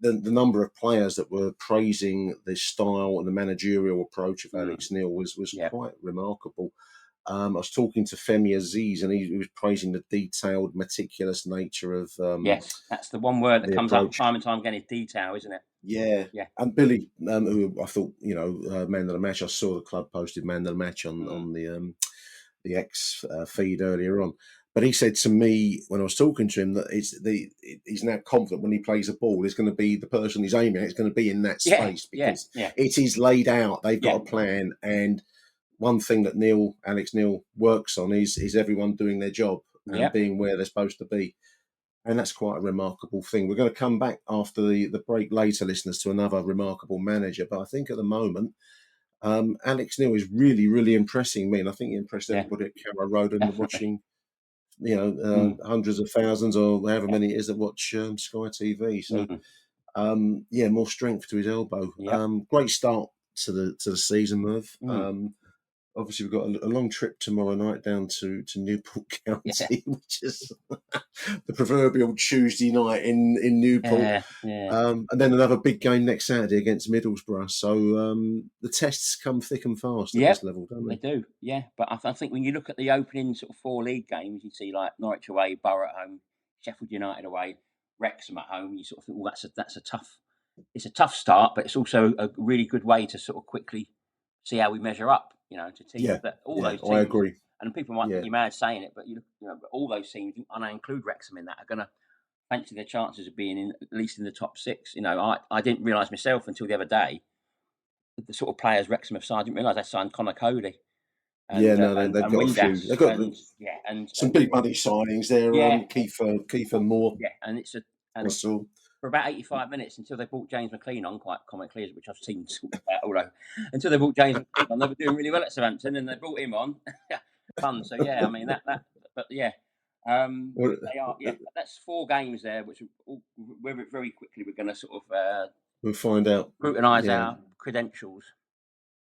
D: The number of players that were praising the style and the managerial approach of Alex Neil was quite remarkable. I was talking to Femi Aziz, and he was praising the detailed, meticulous nature of.
G: Yes, that's the one word that comes up time and time again, is detail, isn't it?
D: Yeah. And Billy, who I thought man of the match. I saw the club posted man of the match on the X feed earlier on. But he said to me when I was talking to him that he's now confident when he plays a ball, there's going to be the person he's aiming at. It's going to be in that space because it is laid out. They've got a plan, and one thing that Alex Neil works on is everyone doing their job and being where they're supposed to be, and that's quite a remarkable thing. We're going to come back after the break later, listeners, to another remarkable manager. But I think at the moment, Alex Neil is really, really impressing me, and I think he impressed everybody at Carrow Road and watching. Hundreds of thousands or however many it is that watch Sky TV. So, more strength to his elbow. Great start to the season, Merv. Obviously, we've got a long trip tomorrow night down to Newport County, which is the proverbial Tuesday night in Newport. And then another big game next Saturday against Middlesbrough. So the tests come thick and fast at this level, don't they?
G: They do, yeah. But I think when you look at the opening sort of 4 league games, you see like Norwich away, Borough at home, Sheffield United away, Wrexham at home. You sort of think, well, it's a tough start, but it's also a really good way to sort of quickly see how we measure up. To teams that all those teams.
D: I agree.
G: And people might think you're mad saying it, but all those teams, and I include Wrexham in that, are going to fancy their chances of being at least in the top 6. I didn't realise myself until the other day that the sort of players Wrexham have signed. I didn't realise they signed Connor Cody.
D: And, they've got a few. They've got some big money signings there. Kiefer Moore.
G: Yeah, and for about 85 minutes until they brought James McLean on, quite comically, which I've seen talk about, although until they brought James McLean on, they were doing really well at Southampton, and they brought him on. Fun, so I mean that, but they are. That's 4 games there, which very quickly we're going to sort of
D: we'll find out,
G: scrutinise our credentials.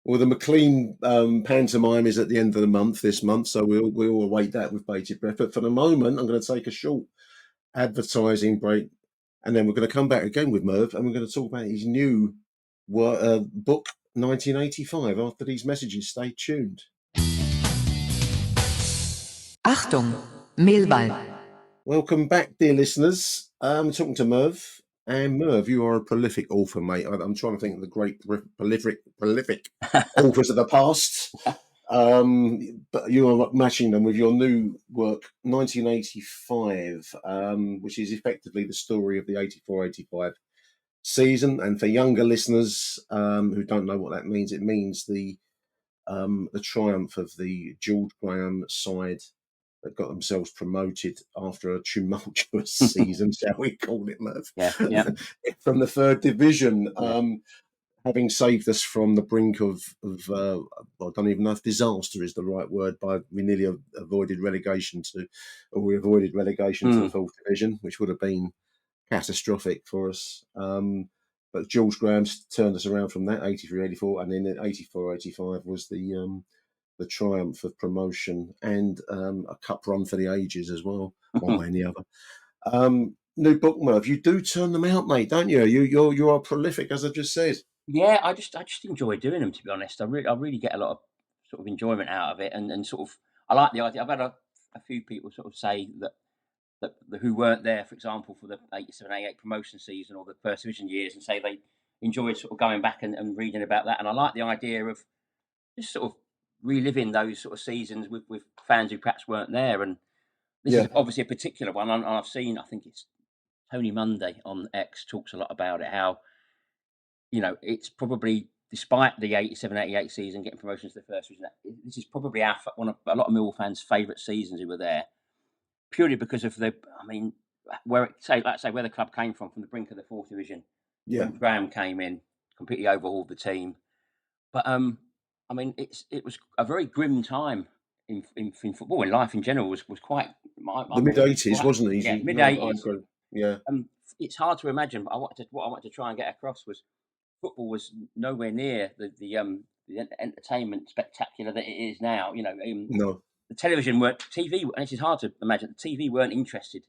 D: Well, the McLean pantomime is at the end of the month this month, so we'll await that with bated breath. But for the moment, I'm going to take a short advertising break. And then we're going to come back again with Merv, and we're going to talk about his new book, 1985, after these messages. Stay tuned.
H: Achtung, Millwall.
D: Welcome back, dear listeners. I'm talking to Merv, And Merv, you are a prolific author, mate. I'm trying to think of the great prolific authors of the past. But you are matching them with your new work, 1985, which is effectively the story of the 84-85 season. And for younger listeners who don't know what that means, it means the triumph of the George Graham side that got themselves promoted after a tumultuous season, shall we call it, Merv?
G: Yeah.
D: From the third division,
G: Yeah.
D: having saved us from the brink of I don't even know if disaster is the right word, but we nearly avoided relegation to the fourth division, which would have been catastrophic for us. But George Graham's turned us around from that, 83-84, and then 84-85 was the triumph of promotion and a cup run for the ages as well, one way and the other. New book, Merv, you do turn them out, mate, don't you? You are prolific, as I just said.
G: Yeah, I just enjoy doing them, to be honest. I really get a lot of sort of enjoyment out of it, and sort of I like the idea. I've had a few people sort of say that who weren't there, for example, for the 87-88 promotion season or the first division years, and say they enjoyed sort of going back and reading about that. And I like the idea of just sort of reliving those sort of seasons with fans who perhaps weren't there. And this is obviously a particular one. And I've seen, I think it's Tony Monday on X talks a lot about it, how, you know, it's probably, despite the 87-88 season getting promotion to the first division, this is probably a lot of Millwall fans' favourite seasons who were there, purely because of where the club came from the brink of the fourth division.
D: Yeah,
G: when Graham came in, completely overhauled the team. But I mean, it was a very grim time in football, and life in general was quite.
D: The mid-80s, wasn't it?
G: Yeah, mid-80s.
D: Yeah.
G: It's hard to imagine, but what I wanted to try and get across was football was nowhere near the entertainment spectacular that it is now. You know,
D: No.
G: the television TV, and this is hard to imagine. The TV weren't interested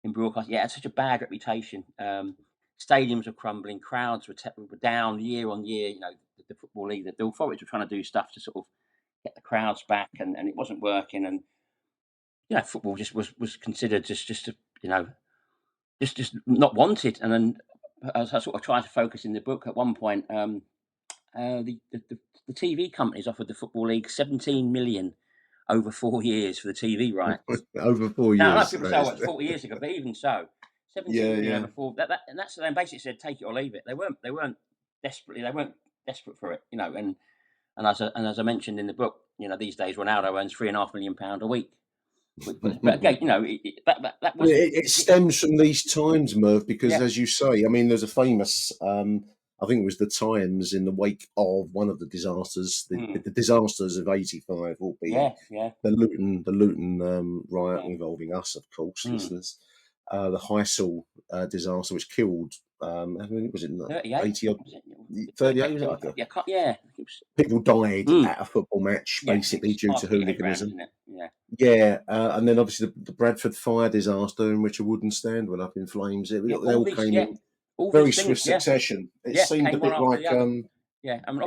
G: in broadcasting. Yeah, it had such a bad reputation. Stadiums were crumbling, crowds were down year on year. You know, the football league, the authorities were trying to do stuff to sort of get the crowds back, and it wasn't working. And you know, football just was considered just you know, just not wanted. And then as I sort of tried to focus in the book, at one point, the TV companies offered the football league 17 million over 4 years for the TV rights.
D: Over 4 years.
G: Now, I know people say, 40 years ago, but even so, 17 million over 4. And that's, they basically said, take it or leave it. They weren't desperate for it, you know. And as I mentioned in the book, you know, these days Ronaldo earns £3.5 million a week. But again, you know, that was.
D: It stems from these times, Merv, because as you say, I mean, there's a famous. I think it was the Times in the wake of one of the disasters, the disasters of '85, albeit the Luton riot involving us, of course, listeners. The Heysel disaster, which killed, I mean, was it 80 odd? 38?
G: Yeah.
D: People died at a football match, basically, due to hooliganism. And then obviously the Bradford fire disaster, in which a wooden stand went up in flames. They all came in very swift succession. It seemed a bit like.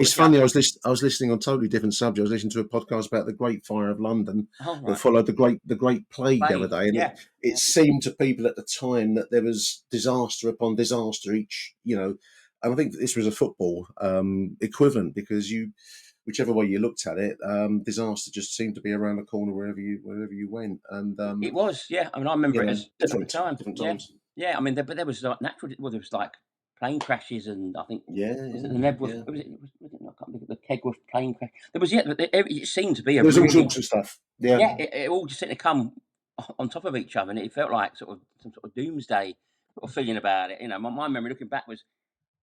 D: It's funny. I was listening on a totally different subject. I was listening to a podcast about the Great Fire of London that followed the Great Plague the other day, and it seemed to people at the time that there was disaster upon disaster each. You know, and I think this was a football equivalent, because whichever way you looked at it, disaster just seemed to be around the corner wherever you went. And
G: it was, I mean, I remember it as
D: different times.
G: Yeah, I mean, but there was like natural. Well, there was like plane crashes, and I think was it the Nebworth? Was it, I can't think of the Kegworth plane crash. There was it seemed to be
D: there was all sorts of stuff.
G: It all just seemed to come on top of each other, and it felt like sort of some sort of doomsday sort of feeling about it. You know, my memory looking back was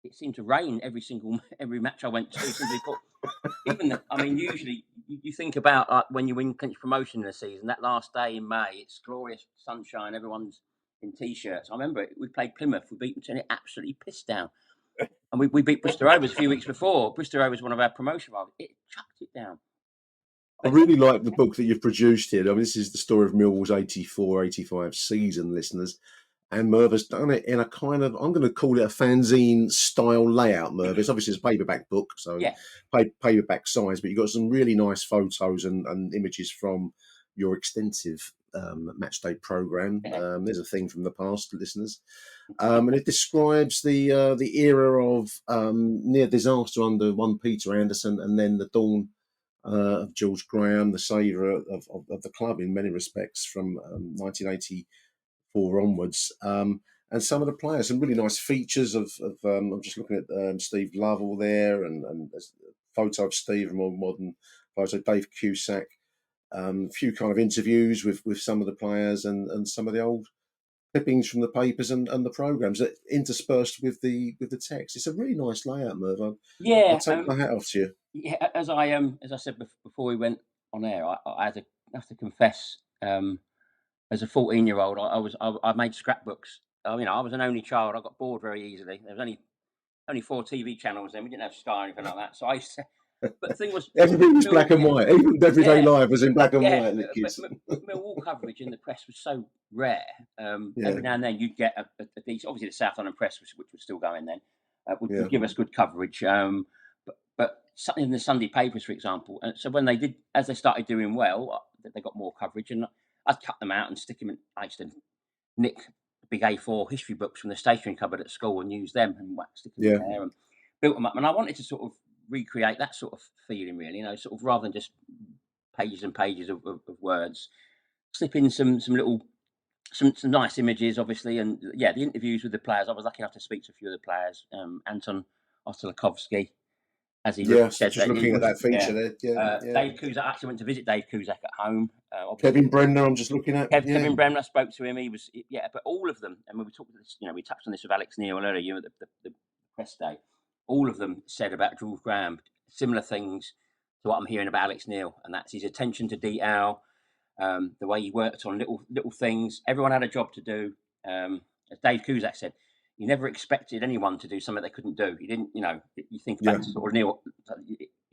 G: it seemed to rain every match I went to. I mean, usually you think about like when you win clinch promotion in a season, that last day in May, it's glorious sunshine, everyone's in t-shirts. I remember we played Plymouth, we beat them and it absolutely pissed down. And we beat Bristol Rovers a few weeks before. Bristol Rovers, one of our promotion rivals, it chucked it down.
D: I really like the book that you've produced here. I mean, this is the story of Millwall's 84-85 season, listeners. And Merv has done it in a kind of, I'm going to call it a fanzine style layout, Merv. It's obviously a paperback book, so paperback size, but you've got some really nice photos and images from your extensive match day programme.
G: Yeah.
D: There's a thing from the past, listeners. And it describes the era of near disaster under one Peter Anderson, and then the dawn of George Graham, the saviour of the club in many respects, from 1984 onwards. And some of the players, some really nice features of I'm just looking at Steve Lovell there, and a photo of Steve, a more modern photo, Dave Cusack, a few kind of interviews with some of the players, and some of the old clippings from the papers and the programmes that interspersed with the text. It's a really nice layout, Merv. I take my hat off to you.
G: Yeah, as I said before we went on air, I have to confess, as a 14-year-old, I made scrapbooks. I was an only child. I got bored very easily. There was only 4 TV channels then. We didn't have Sky or anything like that. So I used to, but the thing was,
D: everything was black and white. Even Everyday Life was in black and white. And
G: but Millwall coverage in the press was so rare. Every now and then you'd get a decent. Obviously, the South London Press, which was still going then, would give us good coverage. But something in the Sunday papers, for example. And so when as they started doing well, they got more coverage, and I'd cut them out and stick them in. I used to nick big A4 history books from the stationery cupboard at school and use them and stick them in there and built them up. And I wanted to sort of recreate that sort of feeling, really, sort of rather than just pages and pages of words, slip in some nice images, obviously. And the interviews with the players, I was lucky enough to speak to a few of the players. Anton Ostolakovsky, as he said,
D: just looking at that feature there.
G: Dave Cusack, I actually went to visit Dave Cusack at home.
D: Kevin Bremner, I'm just looking at.
G: Kevin Bremner, I spoke to him. He was, but all of them, and when we talked about this, we touched on this with Alex Neil earlier, at the press day. All of them said about George Graham similar things to what I'm hearing about Alex Neil, and that's his attention to detail, the way he worked on little things. Everyone had a job to do. As Dave Cusack said, he never expected anyone to do something they couldn't do. He didn't, you think about sort of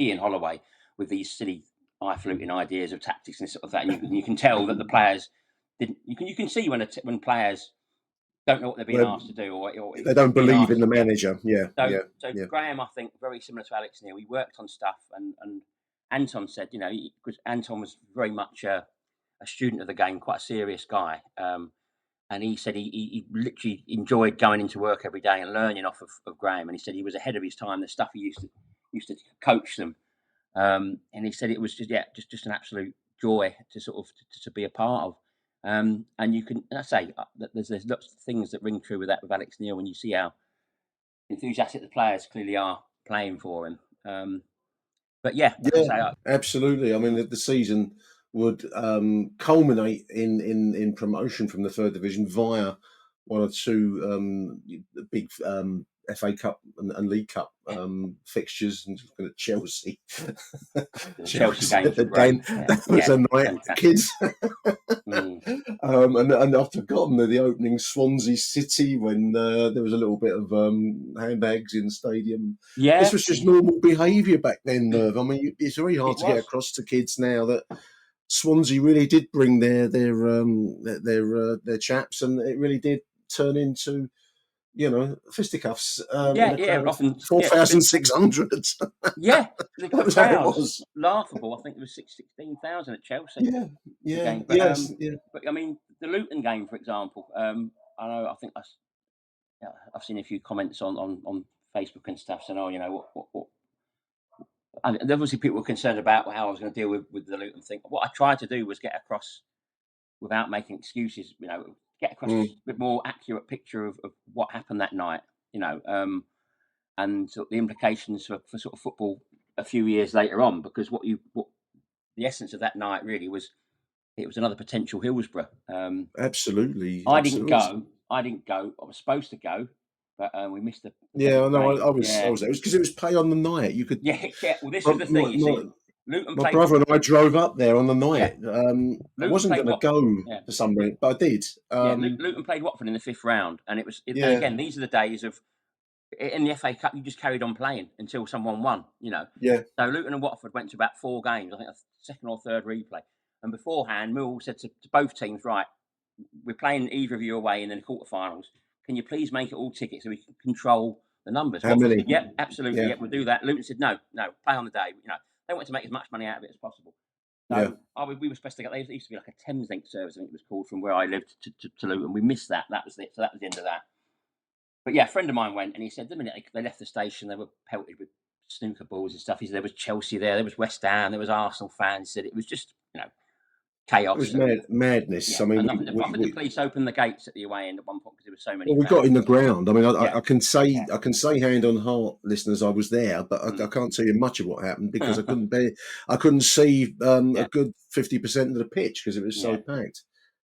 G: Ian Holloway with these silly eye-fluting ideas of tactics and sort of that. And you can tell that the players didn't. You can see when players don't know what they're being asked to do, or
D: they don't believe in the manager.
G: So Graham, I think, very similar to Alex Neil. He worked on stuff, and Anton said, because Anton was very much a student of the game, quite a serious guy. And he said he literally enjoyed going into work every day and learning off of Graham. And he said he was ahead of his time. The stuff he used to coach them, and he said it was just an absolute joy to sort of to be a part of. And you can, I say, there's lots of things that ring true with Alex Neil when you see how enthusiastic the players clearly are playing for him.
D: Absolutely. I mean, the season would culminate in promotion from the third division via one or two big FA Cup and League Cup fixtures, and looking at Chelsea.
G: Chelsea game.
D: That was a night, kids. And I've forgotten the opening Swansea City when there was a little bit of handbags in the stadium.
G: Yeah,
D: this was just normal behaviour back then, Merv. I mean, it's very hard to get across to kids now that Swansea really did bring their chaps, and it really did turn into fisticuffs.
G: Often
D: 4,600.
G: That
D: was how it was.
G: Laughable. I think there was 16,000 at Chelsea. But I mean, the Luton game, for example. I think I've seen a few comments on Facebook and stuff saying, what. And obviously, people were concerned about how I was going to deal with the Luton thing. What I tried to do was get across, without making excuses, get across a bit more accurate picture of what happened that night, and sort of the implications for sort of football a few years later on. Because what the essence of that night really was, it was another potential Hillsborough.
D: Absolutely.
G: I didn't go. I was supposed to go. But we missed the.
D: Yeah, I know. I was there. It was because it was play on the night. You could.
G: Yeah. Well, this is the thing. Luton
D: my brother and I drove up there on the night. I wasn't going to go for some reason, but I did.
G: Luton played Watford in the 5th round, and it was again. These are the days of in the FA Cup. You just carried on playing until someone won.
D: Yeah.
G: So Luton and Watford went to about 4 games. I think a 2nd or 3rd replay. And beforehand, Millwall said to both teams, "Right, we're playing either of you away in the quarterfinals. Can you please make it all tickets so we can control the numbers?"
D: How many?
G: Yep, absolutely. Yep, we'll do that. Luton said, no, play on the day. They want to make as much money out of it as possible. No, we were supposed to get. There used to be like a Thames Link service, I think it was called, from where I lived to Luton. We missed that. That was it. So that was the end of that. But yeah, a friend of mine went, and he said the minute they left the station, they were pelted with snooker balls and stuff. He said there was Chelsea there was West Ham, there was Arsenal fans. He said it was just chaos.
D: It was madness.
G: Yeah,
D: I mean,
G: I think the police opened the gates at the away end at one point because there were so many.
D: Well, we got in the ground. I mean,
G: Yeah.
D: I can say hand on heart, listeners, I was there, but I can't tell you much of what happened because I couldn't see a good 50% of the pitch because it was so packed.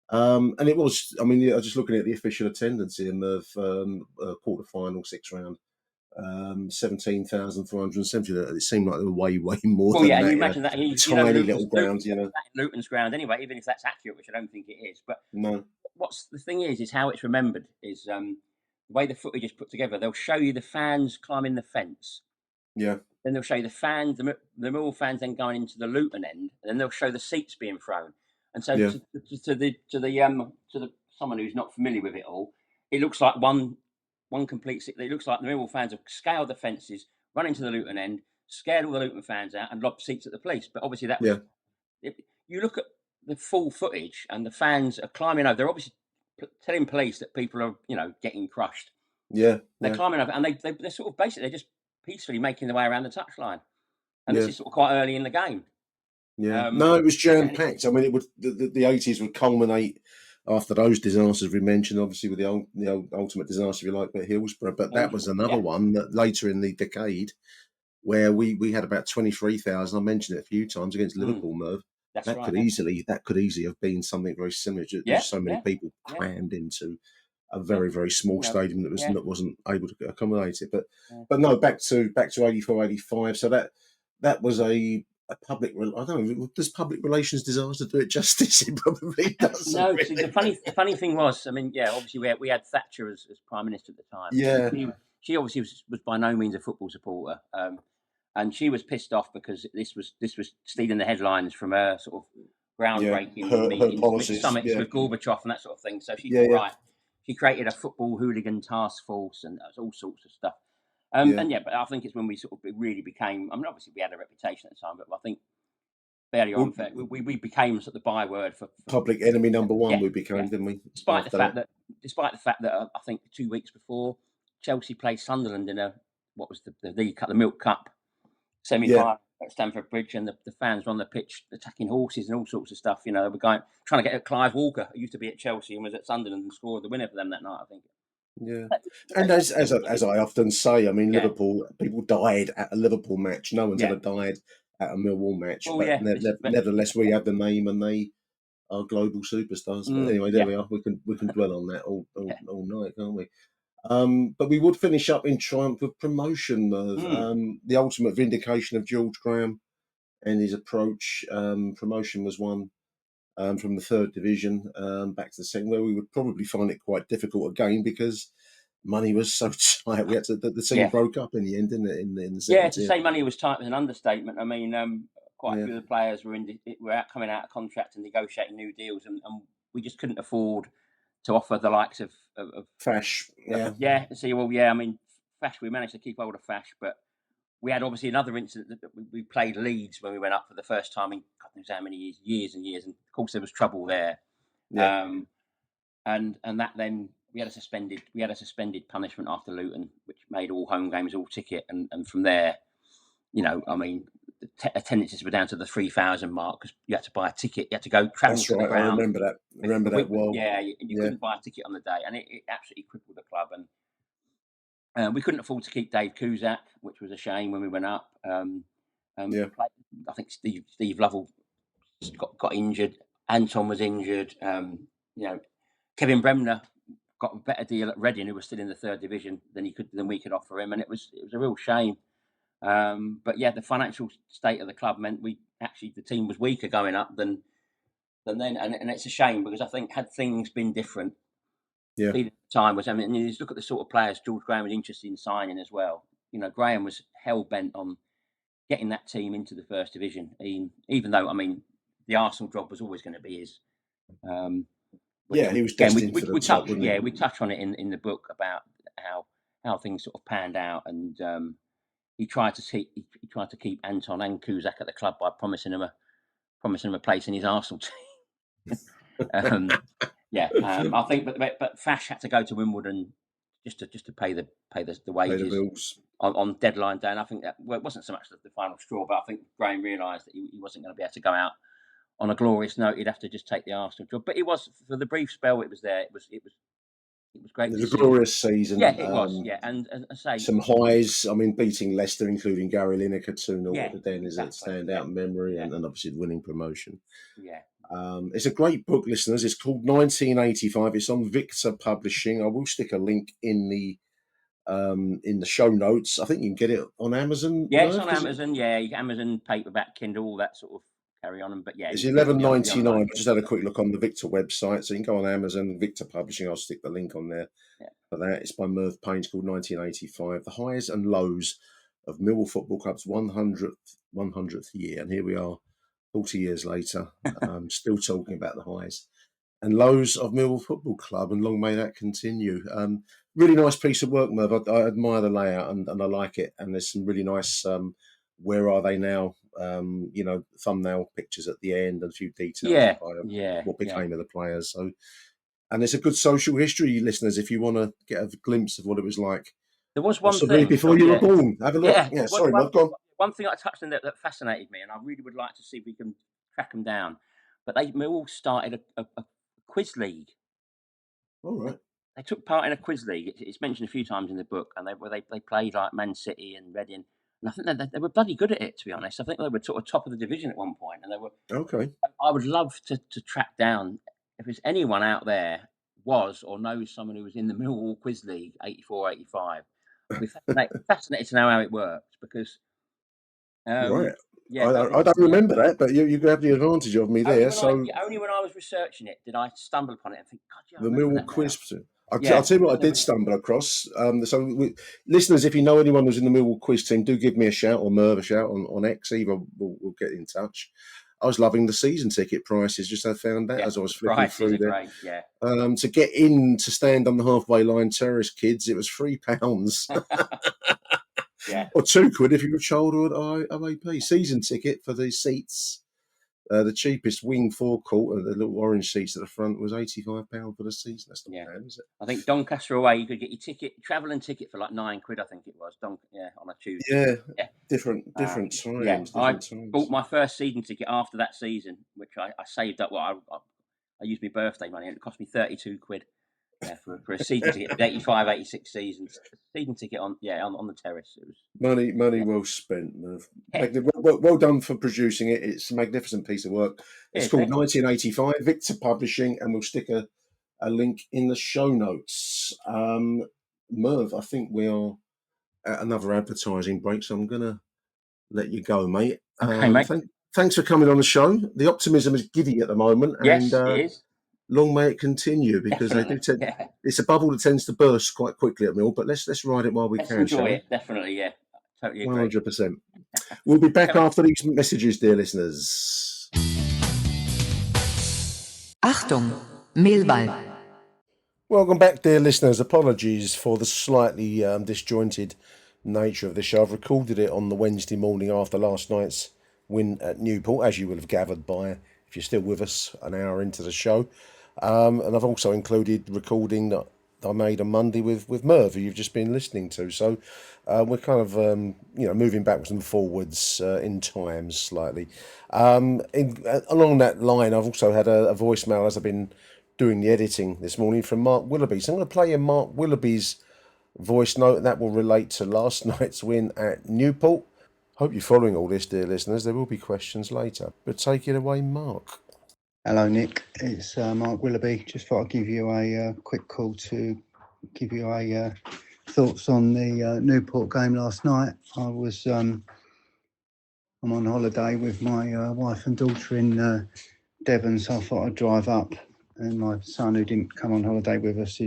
D: And it was. I mean, I was just looking at the official attendance in the quarter final, 6th round. 17,470. It seemed like there were way more than that.
G: You imagine that.
D: Tiny little grounds,
G: Luton's ground anyway, even if that's accurate, which I don't think it is. But
D: no.
G: What's the thing is how it's remembered is the way the footage is put together. They'll show you the fans climbing the fence.
D: Yeah.
G: Then they'll show you the fans, the Millwall fans, then going into the Luton end, and then they'll show the seats being thrown. And so to someone who's not familiar with it all, it looks like one complete. It looks like the Millwall fans have scaled the fences, run into the Luton end, scared all the Luton fans out, and lobbed seats at the police. But obviously that was. You look at the full footage, and the fans are climbing over. They're obviously telling police that people are, getting crushed.
D: Yeah,
G: they're climbing over, and they're sort of basically just peacefully making their way around the touchline. And this is sort of quite early in the game.
D: Yeah, no, it was jam packed. I mean, it would the 80s would culminate after those disasters we mentioned, obviously with the ultimate disaster, if you like, at Hillsborough. But that was another one that later in the decade where we had about 23,000. I mentioned it a few times against Liverpool, Merv. That could easily have been something very similar. Just so many people crammed into a very, very small stadium that wasn't able to accommodate it. But no, back to 84, 85. So that was a public. I don't know. Does public relations disaster do it justice? It probably does.
G: No, really. The funny thing was, I mean, obviously we had Thatcher as Prime Minister at the time.
D: Yeah,
G: she obviously was by no means a football supporter. And she was pissed off because this was stealing the headlines from her sort of groundbreaking meetings, summits with Gorbachev and that sort of thing. So she thought, right, she created a football hooligan task force and all sorts of stuff. But I think it's when we sort of really became. I mean, obviously we had a reputation at the time, but I think fairly unfair. We became sort of the byword for
D: public enemy number one. We became, didn't we?
G: Despite the fact that I think 2 weeks before Chelsea played Sunderland in the League Cup, the Milk Cup semi-final at Stamford Bridge, and the fans were on the pitch attacking horses and all sorts of stuff. They were trying to get at Clive Walker, who used to be at Chelsea and was at Sunderland and scored the winner for them that night, I think.
D: Yeah, and as I often say, I mean, Liverpool people died at a Liverpool match. No one's ever died at a Millwall match. But nevertheless, we have the name, and they are global superstars. But anyway, there we are. We can dwell on that all night, can't we? But we would finish up in triumph of promotion, the ultimate vindication of George Graham and his approach. Promotion was won from the 3rd division back to the 2nd, where we would probably find it quite difficult again because money was so tight. We had to, the team broke up in the end, didn't it? In the second
G: to say money was tight was an understatement. I mean, quite a few of the players were coming out of contract and negotiating new deals, and we just couldn't afford to offer the likes of
D: Fash.
G: I mean, Fash, we managed to keep hold of Fash, but we had obviously another incident that we played Leeds when we went up for the first time in God knows how many years and years, and of course there was trouble there. And that then we had a suspended punishment after Luton, which made all home games all ticket, and from there, I mean, the attendances were down to the 3,000 mark because you had to buy a ticket. You had to go travel to the ground.
D: I remember that. Well,
G: you couldn't buy a ticket on the day, and it absolutely crippled the club. And we couldn't afford to keep Dave Cusack, which was a shame when we went up. I think Steve Lovell got injured. Anton was injured. Kevin Bremner got a better deal at Reading, who was still in the 3rd division than we could offer him, and it was a real shame. But the financial state of the club meant the team was weaker going up than then, and it's a shame because I think had things been different, the time was. I mean, you just look at the sort of players George Graham was interested in signing as well. Graham was hell bent on getting that team into the 1st division, even though, I mean, the Arsenal job was always going to be his.
D: He was destined for the top.
G: We touch on it in the book about how things sort of panned out, and he tried to keep Anton and Cusack at the club by promising them promising him a place in his Arsenal team. I think, but Fash had to go to Wimbledon just to pay the wages
D: bills.
G: on deadline day. And I think that it wasn't so much the final straw, but I think Graham realised that he wasn't going to be able to go out on a glorious note. He'd have to just take the Arsenal job. But it was, for the brief spell it was there. It was great.
D: It was a glorious season.
G: Yeah, it was. Yeah, and I say
D: some highs. I mean, beating Leicester, including Gary Lineker 2-0 at the Den, is a standout memory, and obviously winning promotion.
G: Yeah.
D: It's a great book, listeners. It's called 1985. It's on Victor Publishing. I will stick a link in the show notes. I think you can get it on Amazon.
G: Yeah, it's on Amazon. Yeah, Amazon, paperback, Kindle, all that sort of carry on. But yeah,
D: it's $11.99. I just had a quick look on the Victor website, so you can go on Amazon, Victor Publishing. I'll stick the link on there for that. It's by Merv Payne. It's called 1985: The Highs and Lows of Millwall Football Club's 100th year. And here we are, 40 years later, still talking about the highs and lows of Millwall Football Club, and long may that continue. Really nice piece of work, Merv. I admire the layout and I like it. And there's some really nice where are they now? Thumbnail pictures at the end and a few details what became of the players. So, and it's a good social history, listeners, if you want to get a glimpse of what it was like.
G: There was one thing
D: before you were born. Have a look. Sorry, Merv, go on.
G: One thing I touched on that fascinated me, and I really would like to see if we can track them down. But Millwall started a quiz league.
D: All right.
G: They took part in a quiz league. It's mentioned a few times in the book, and they played like Man City and Reading. And I think they were bloody good at it, to be honest. I think they were sort of top of the division at one point, and they were
D: okay.
G: I would love to track down if there's anyone out there was or knows someone who was in the Millwall Quiz League 84-85. I'd be fascinated to know how it worked, because
D: right. Yeah, I don't remember that, but you have the advantage of me there.
G: Only when I was researching it did I stumble upon it and think, God,
D: the Millwall quiz. I'll tell you what I did stumble across. Listeners, if you know anyone who's in the Millwall quiz team, do give me a shout, or Merv a shout on X. Either we'll get in touch. I was loving the season ticket prices. Just I found that as I was flicking through there.
G: Great,
D: to get in to stand on the halfway line, terrace kids, it was £3. Or £2 if you were a child or OAP. Season ticket for the seats. The cheapest wing forecourt, the little orange seats at the front, was £85 for the season. That's not bad, is it?
G: I think Doncaster away, you could get your travelling ticket for like £9, I think it was. On a Tuesday.
D: Yeah. Different times.
G: I bought my first season ticket after that season, which I saved up. I used my birthday money, and it cost me £32. For a season ticket, 85-86 seasons. Season ticket on the terrace. It was
D: money well spent. Well done for producing it. It's a magnificent piece of work. It's called 1985, Victor Publishing, and we'll stick a link in the show notes. Merv, I think we are at another advertising break, so I'm going to let you go, mate.
G: Okay, mate.
D: Thanks for coming on the show. The optimism is giddy at the moment.
G: Yes,
D: and,
G: it is.
D: Long may it continue, because they do it's a bubble that tends to burst quite quickly at Mill. But let's ride it while we can.
G: Enjoy it, definitely. Yeah, totally agree.
D: 100%. We'll be back after these messages, dear listeners.
A: Achtung, Millwall.
D: Welcome back, dear listeners. Apologies for the slightly disjointed nature of the show. I've recorded it on the Wednesday morning after last night's win at Newport, as you will have gathered by, if you're still with us, an hour into the show. And I've also included recording that I made on Monday with Merv, who you've just been listening to. So we're kind of moving backwards and forwards in time slightly. Along that line, I've also had a voicemail as I've been doing the editing this morning from Mark Willoughby. So I'm going to play you Mark Willoughby's voice note, and that will relate to last night's win at Newport. Hope you're following all this, dear listeners. There will be questions later, but take it away, Mark.
H: Hello, Nick. It's Mark Willoughby. Just thought I'd give you a quick call to give you a thoughts on the Newport game last night. I'm on holiday with my wife and daughter in Devon, so I thought I'd drive up. And my son, who didn't come on holiday with us, he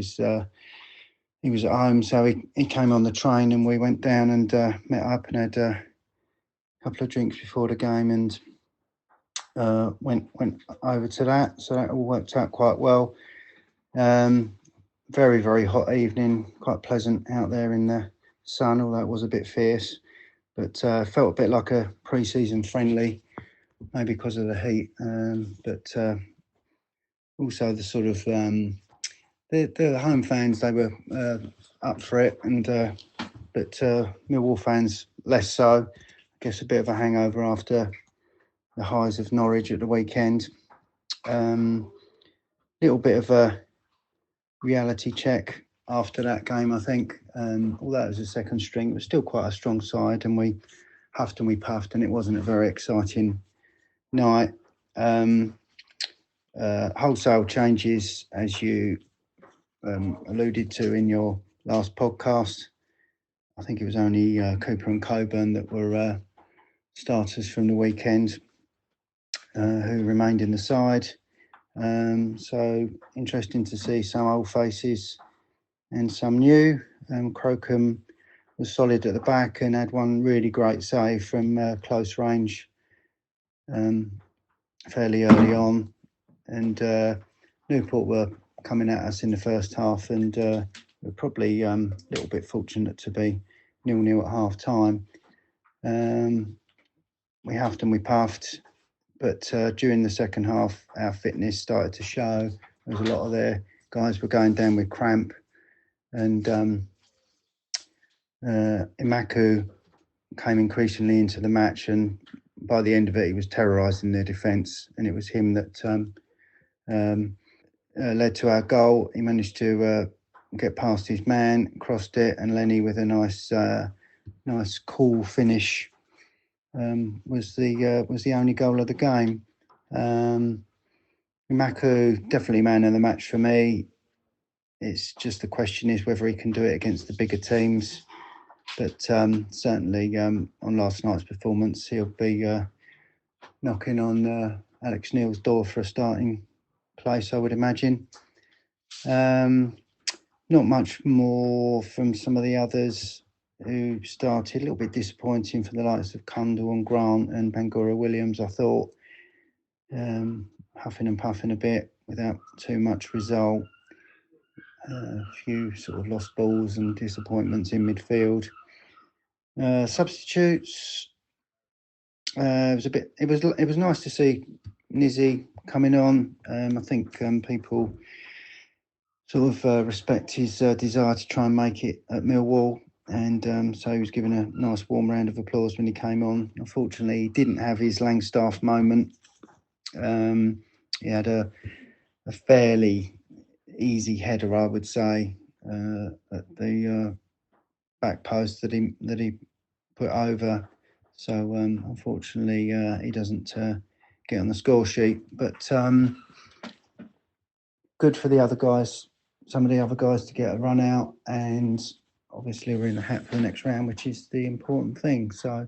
H: was at home, so he came on the train, and we went down and met up and had a couple of drinks before the game, and went over to that. So that all worked out quite well. Very, very hot evening, quite pleasant out there in the sun, although it was a bit fierce, but felt a bit like a pre-season friendly maybe because of the heat, but also the sort of the home fans, they were up for it, and but Millwall fans less so. I guess a bit of a hangover after the highs of Norwich at the weekend. Little bit of a reality check after that game, I think. Although it was a second string, it was still quite a strong side, and we huffed and we puffed, and it wasn't a very exciting night. Wholesale changes, as you alluded to in your last podcast. I think it was only Cooper and Coburn that were starters from the weekend who remained in the side. So interesting to see some old faces and some new. Crocombe was solid at the back and had one really great save from close range fairly early on. And Newport were coming at us in the first half, and we're probably a little bit fortunate to be 0-0 at half time. We huffed and we puffed, but during the second half, our fitness started to show. There was a lot of their guys were going down with cramp, and Imaku came increasingly into the match, and by the end of it, he was terrorising their defence, and it was him that led to our goal. He managed to get past his man, crossed it, and Lenny with a nice cool finish was the only goal of the game. Imaku definitely man of the match for me. It's just the question is whether he can do it against the bigger teams. But certainly on last night's performance, he'll be knocking on Alex Neil's door for a starting place, I would imagine. Not much more from some of the others who started. A little bit disappointing for the likes of Kundal and Grant and Bangura Williams, I thought. Huffing and puffing a bit without too much result. A few sort of lost balls and disappointments in midfield. Substitutes. It was nice to see Nizzy coming on. I think people sort of respect his desire to try and make it at Millwall, and so he was given a nice warm round of applause when he came on. Unfortunately, he didn't have his Langstaff moment. He had a fairly easy header, I would say, at the back post that he put over. So unfortunately, he doesn't get on the score sheet. But good for the other guys, some of the other guys to get a run out, and obviously we're in the hat for the next round, which is the important thing. So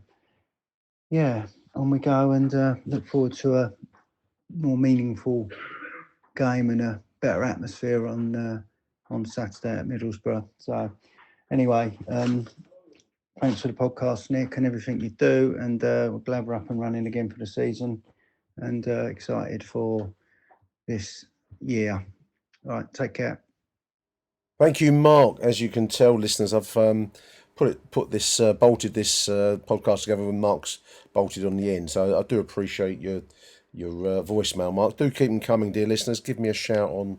H: yeah, on we go, and look forward to a more meaningful game and a better atmosphere on Saturday at Middlesbrough. So anyway, thanks for the podcast, Nick, and everything you do, and we're glad we're up and running again for the season, and excited for this year. All right, take care.
D: Thank you, Mark. As you can tell, listeners, I've bolted this podcast together with Mark's bolted on the end. So I do appreciate your voicemail, Mark. Do keep them coming, dear listeners. Give me a shout on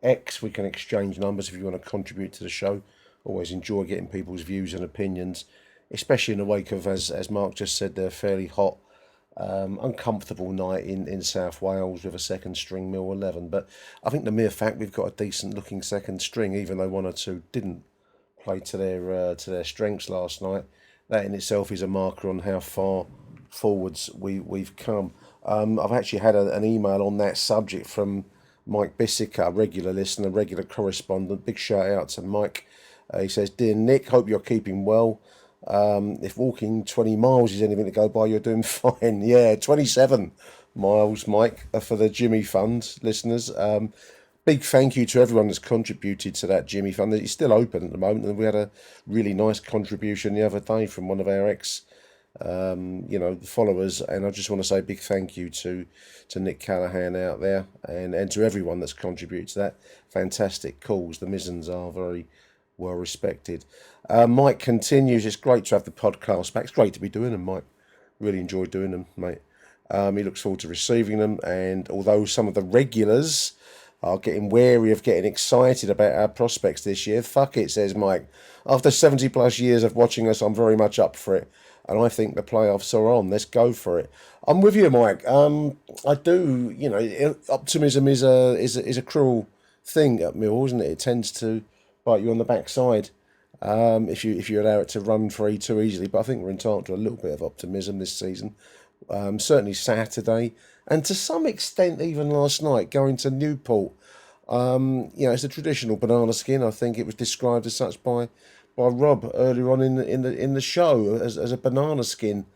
D: X. We can exchange numbers if you want to contribute to the show. Always enjoy getting people's views and opinions, especially in the wake of, as Mark just said, they're fairly hot, uncomfortable night in South Wales with a second string Mill 11. But I think the mere fact we've got a decent looking second string, even though one or two didn't play to their strengths last night, that in itself is a marker on how far forwards we've come. I've actually had an email on that subject from Mike Bissica, a regular listener, regular correspondent. Big shout out to Mike. He says, "Dear Nick, hope you're keeping well. If walking 20 miles is anything to go by, you're doing fine." Yeah, 27 miles, Mike, for the Jimmy Fund listeners. Big thank you to everyone that's contributed to that Jimmy Fund. It's still open at the moment, and we had a really nice contribution the other day from one of our followers, and I just want to say a big thank you to Nick Callahan out there, and to everyone that's contributed to that. Fantastic calls. The Mizzens are very well respected. Mike continues, "It's great to have the podcast back. It's great to be doing them, Mike. Really enjoy doing them, mate. He looks forward to receiving them, and although some of the regulars are getting wary of getting excited about our prospects this year, fuck it, says Mike. After 70 plus years of watching us, I'm very much up for it, and I think the playoffs are on. Let's go for it. I'm with you, Mike. I do. You know, optimism is a cruel thing at Millwall, isn't it? It tends to bite you on the backside if you allow it to run free too easily. But I think we're entitled to a little bit of optimism this season. Certainly Saturday, and to some extent even last night, going to Newport. You know, it's a traditional banana skin. I think it was described as such by Rob earlier on in the show as a banana skin,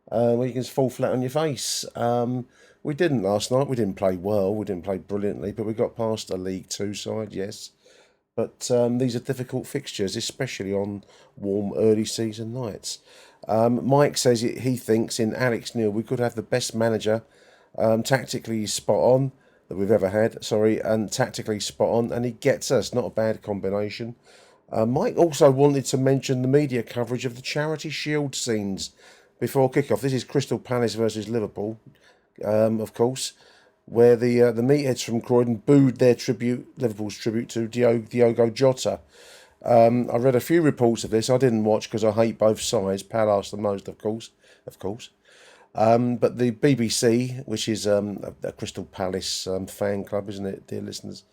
D: where you can fall flat on your face. We didn't last night. We didn't play well. We didn't play brilliantly, but we got past a League Two side, yes. But these are difficult fixtures, especially on warm early season nights. Mike says he thinks in Alex Neil we could have the best manager, tactically spot on, that we've ever had. And tactically spot on, and he gets us. Not a bad combination. Mike also wanted to mention the media coverage of the Charity Shield scenes before kickoff. This is Crystal Palace versus Liverpool, of course, where the meatheads from Croydon booed their Liverpool's tribute to Diogo Jota. I read a few reports of this. I didn't watch because I hate both sides. Palace the most, of course. But the BBC, which is a Crystal Palace fan club, isn't it, dear listeners,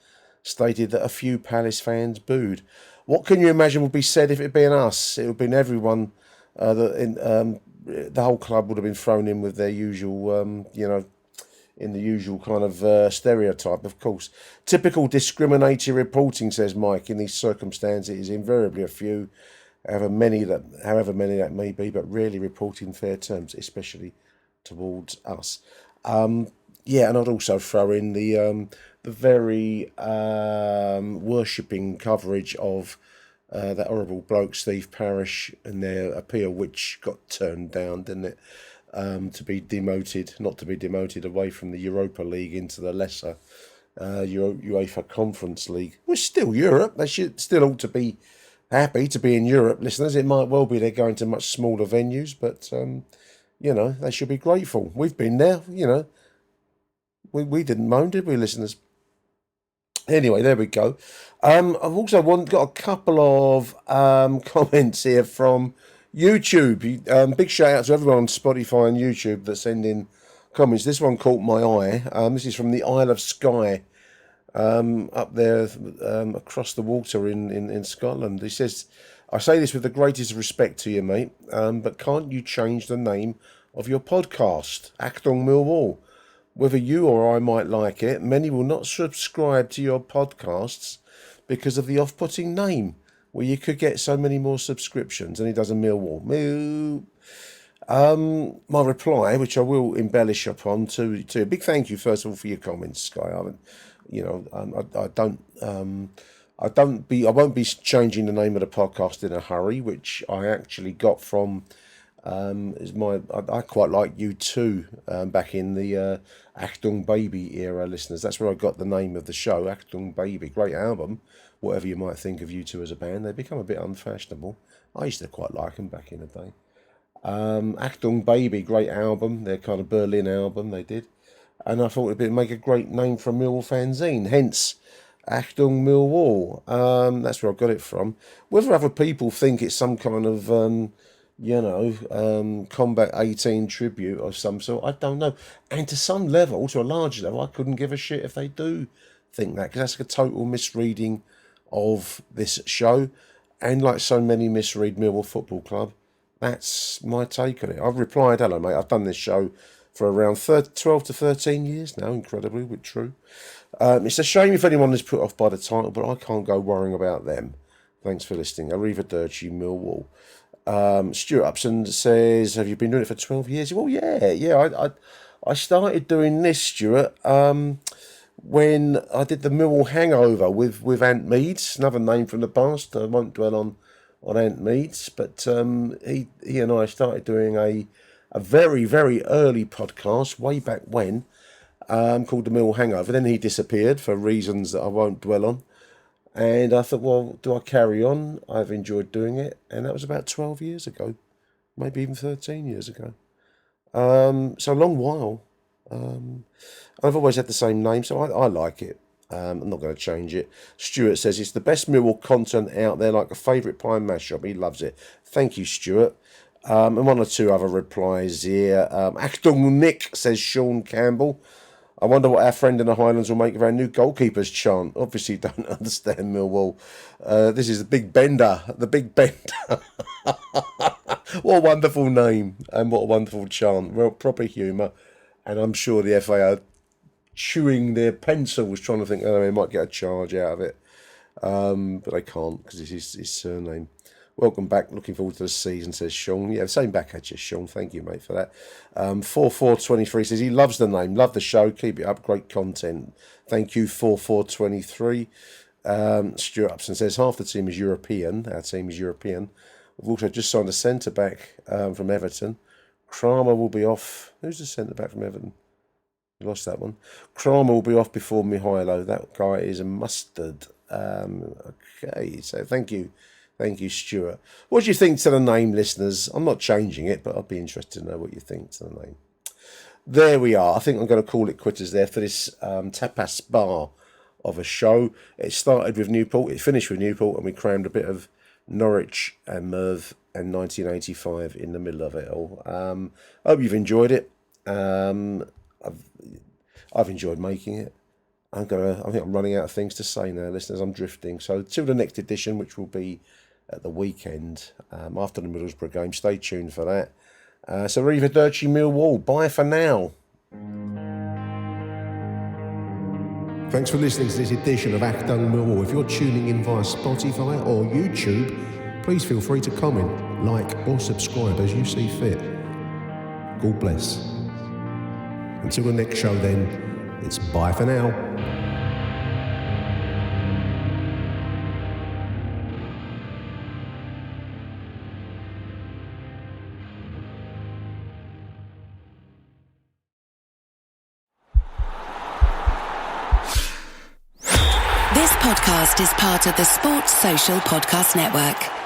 D: stated that a few Palace fans booed. What can you imagine would be said if it had been us? It would have been everyone. The whole club would have been thrown in with their usual, in the usual kind of stereotype, of course. Typical discriminatory reporting, says Mike. In these circumstances, it is invariably a few, however many that may be, but rarely reporting fair terms, especially towards us. And I'd also throw in the very worshipping coverage of that horrible bloke Steve Parish and their appeal, which got turned down, didn't it? Not to be demoted away from the Europa League into the lesser UEFA Conference League. We're still Europe. They still ought to be happy to be in Europe, listeners. It might well be they're going to much smaller venues, but they should be grateful. We've been there, We didn't moan, did we, listeners? Anyway, there we go. I've also got a couple of comments here from YouTube. Big shout out to everyone on Spotify and YouTube that send in comments. This one caught my eye. This is from the Isle of Skye, up there across the water in Scotland. He says, I say this with the greatest respect to you, mate, but can't you change the name of your podcast, Achtung Millwall? Whether you or I might like it, many will not subscribe to your podcasts because of the off-putting name, where you could get so many more subscriptions. And he does a Millwall. My reply, which I will embellish upon, to a big thank you first of all for your comments, Sky. I won't be changing the name of the podcast in a hurry, which I actually got from. I quite like you too, back in the Achtung Baby era, listeners. That's where I got the name of the show, Achtung Baby. Great album, whatever you might think of you two as a band. They become a bit unfashionable. I used to quite like them back in the day. Achtung Baby, great album. Their kind of Berlin album they did. And I thought it'd make a great name for a Millwall fanzine. Hence, Achtung Millwall. That's where I got it from. Whether other people think it's some kind of Combat 18 tribute of some sort, I don't know. And to some level, to a large level, I couldn't give a shit if they do think that, because that's a total misreading of this show. And like so many misread Millwall Football Club, that's my take on it. I've replied, hello mate, I've done this show for around 12 to 13 years now, incredibly, but true. It's a shame if anyone is put off by the title, but I can't go worrying about them. Thanks for listening. Arrivederci Millwall. Stuart Upson says, have you been doing it for 12 years? Well, yeah. I started doing this, Stuart, when I did the Millwall Hangover with Ant Meads, another name from the past. I won't dwell on Ant Meads, but he and I started doing a very, very early podcast way back when, called the Millwall Hangover. Then he disappeared for reasons that I won't dwell on. And I thought, well, do I carry on? I've enjoyed doing it. And that was about 12 years ago, maybe even 13 years ago. So a long while. I've always had the same name, so I like it. I'm not going to change it. Stuart says it's the best Millwall content out there, like a favourite pie and mash shop. He loves it. Thank you, Stuart. And one or two other replies here. Achtung, Nick, says Sean Campbell. I wonder what our friend in the Highlands will make of our new goalkeepers chant. Obviously, don't understand Millwall. This is the Big Bender. The Big Bender. What a wonderful name and what a wonderful chant. Well, proper humour. And I'm sure the FA are chewing their pencils trying to think, oh, they might get a charge out of it. But they can't because it's his surname. Welcome back. Looking forward to the season, says Sean. Yeah, same back at you, Sean. Thank you, mate, for that. 4423 says he loves the name, love the show, keep it up, great content. Thank you, 4423. Stuart Upson says half the team is European. Our team is European. We've also just signed a centre-back from Everton. Kramer will be off. Who's the centre-back from Everton? Lost that one. Kramer will be off before Mihailo. That guy is a mustard. Okay, so thank you. Thank you, Stuart. What do you think to the name, listeners? I'm not changing it, but I'd be interested to know what you think to the name. There we are. I think I'm going to call it quitters there for this tapas bar of a show. It started with Newport, it finished with Newport, and we crammed a bit of Norwich and Merv and 1985 in the middle of it all. I hope you've enjoyed it. I've enjoyed making it. I think I'm running out of things to say now, listeners. I'm drifting. So till the next edition, which will be at the weekend after the Middlesbrough game. Stay tuned for that. So Arrivederci Millwall. Bye for now.
B: Thanks for listening to this edition of Achtung Millwall. If you're tuning in via Spotify or YouTube, please feel free to comment, like or subscribe as you see fit. God bless. Until the next show then, it's bye for now.
A: This podcast is part of the Sports Social Podcast Network.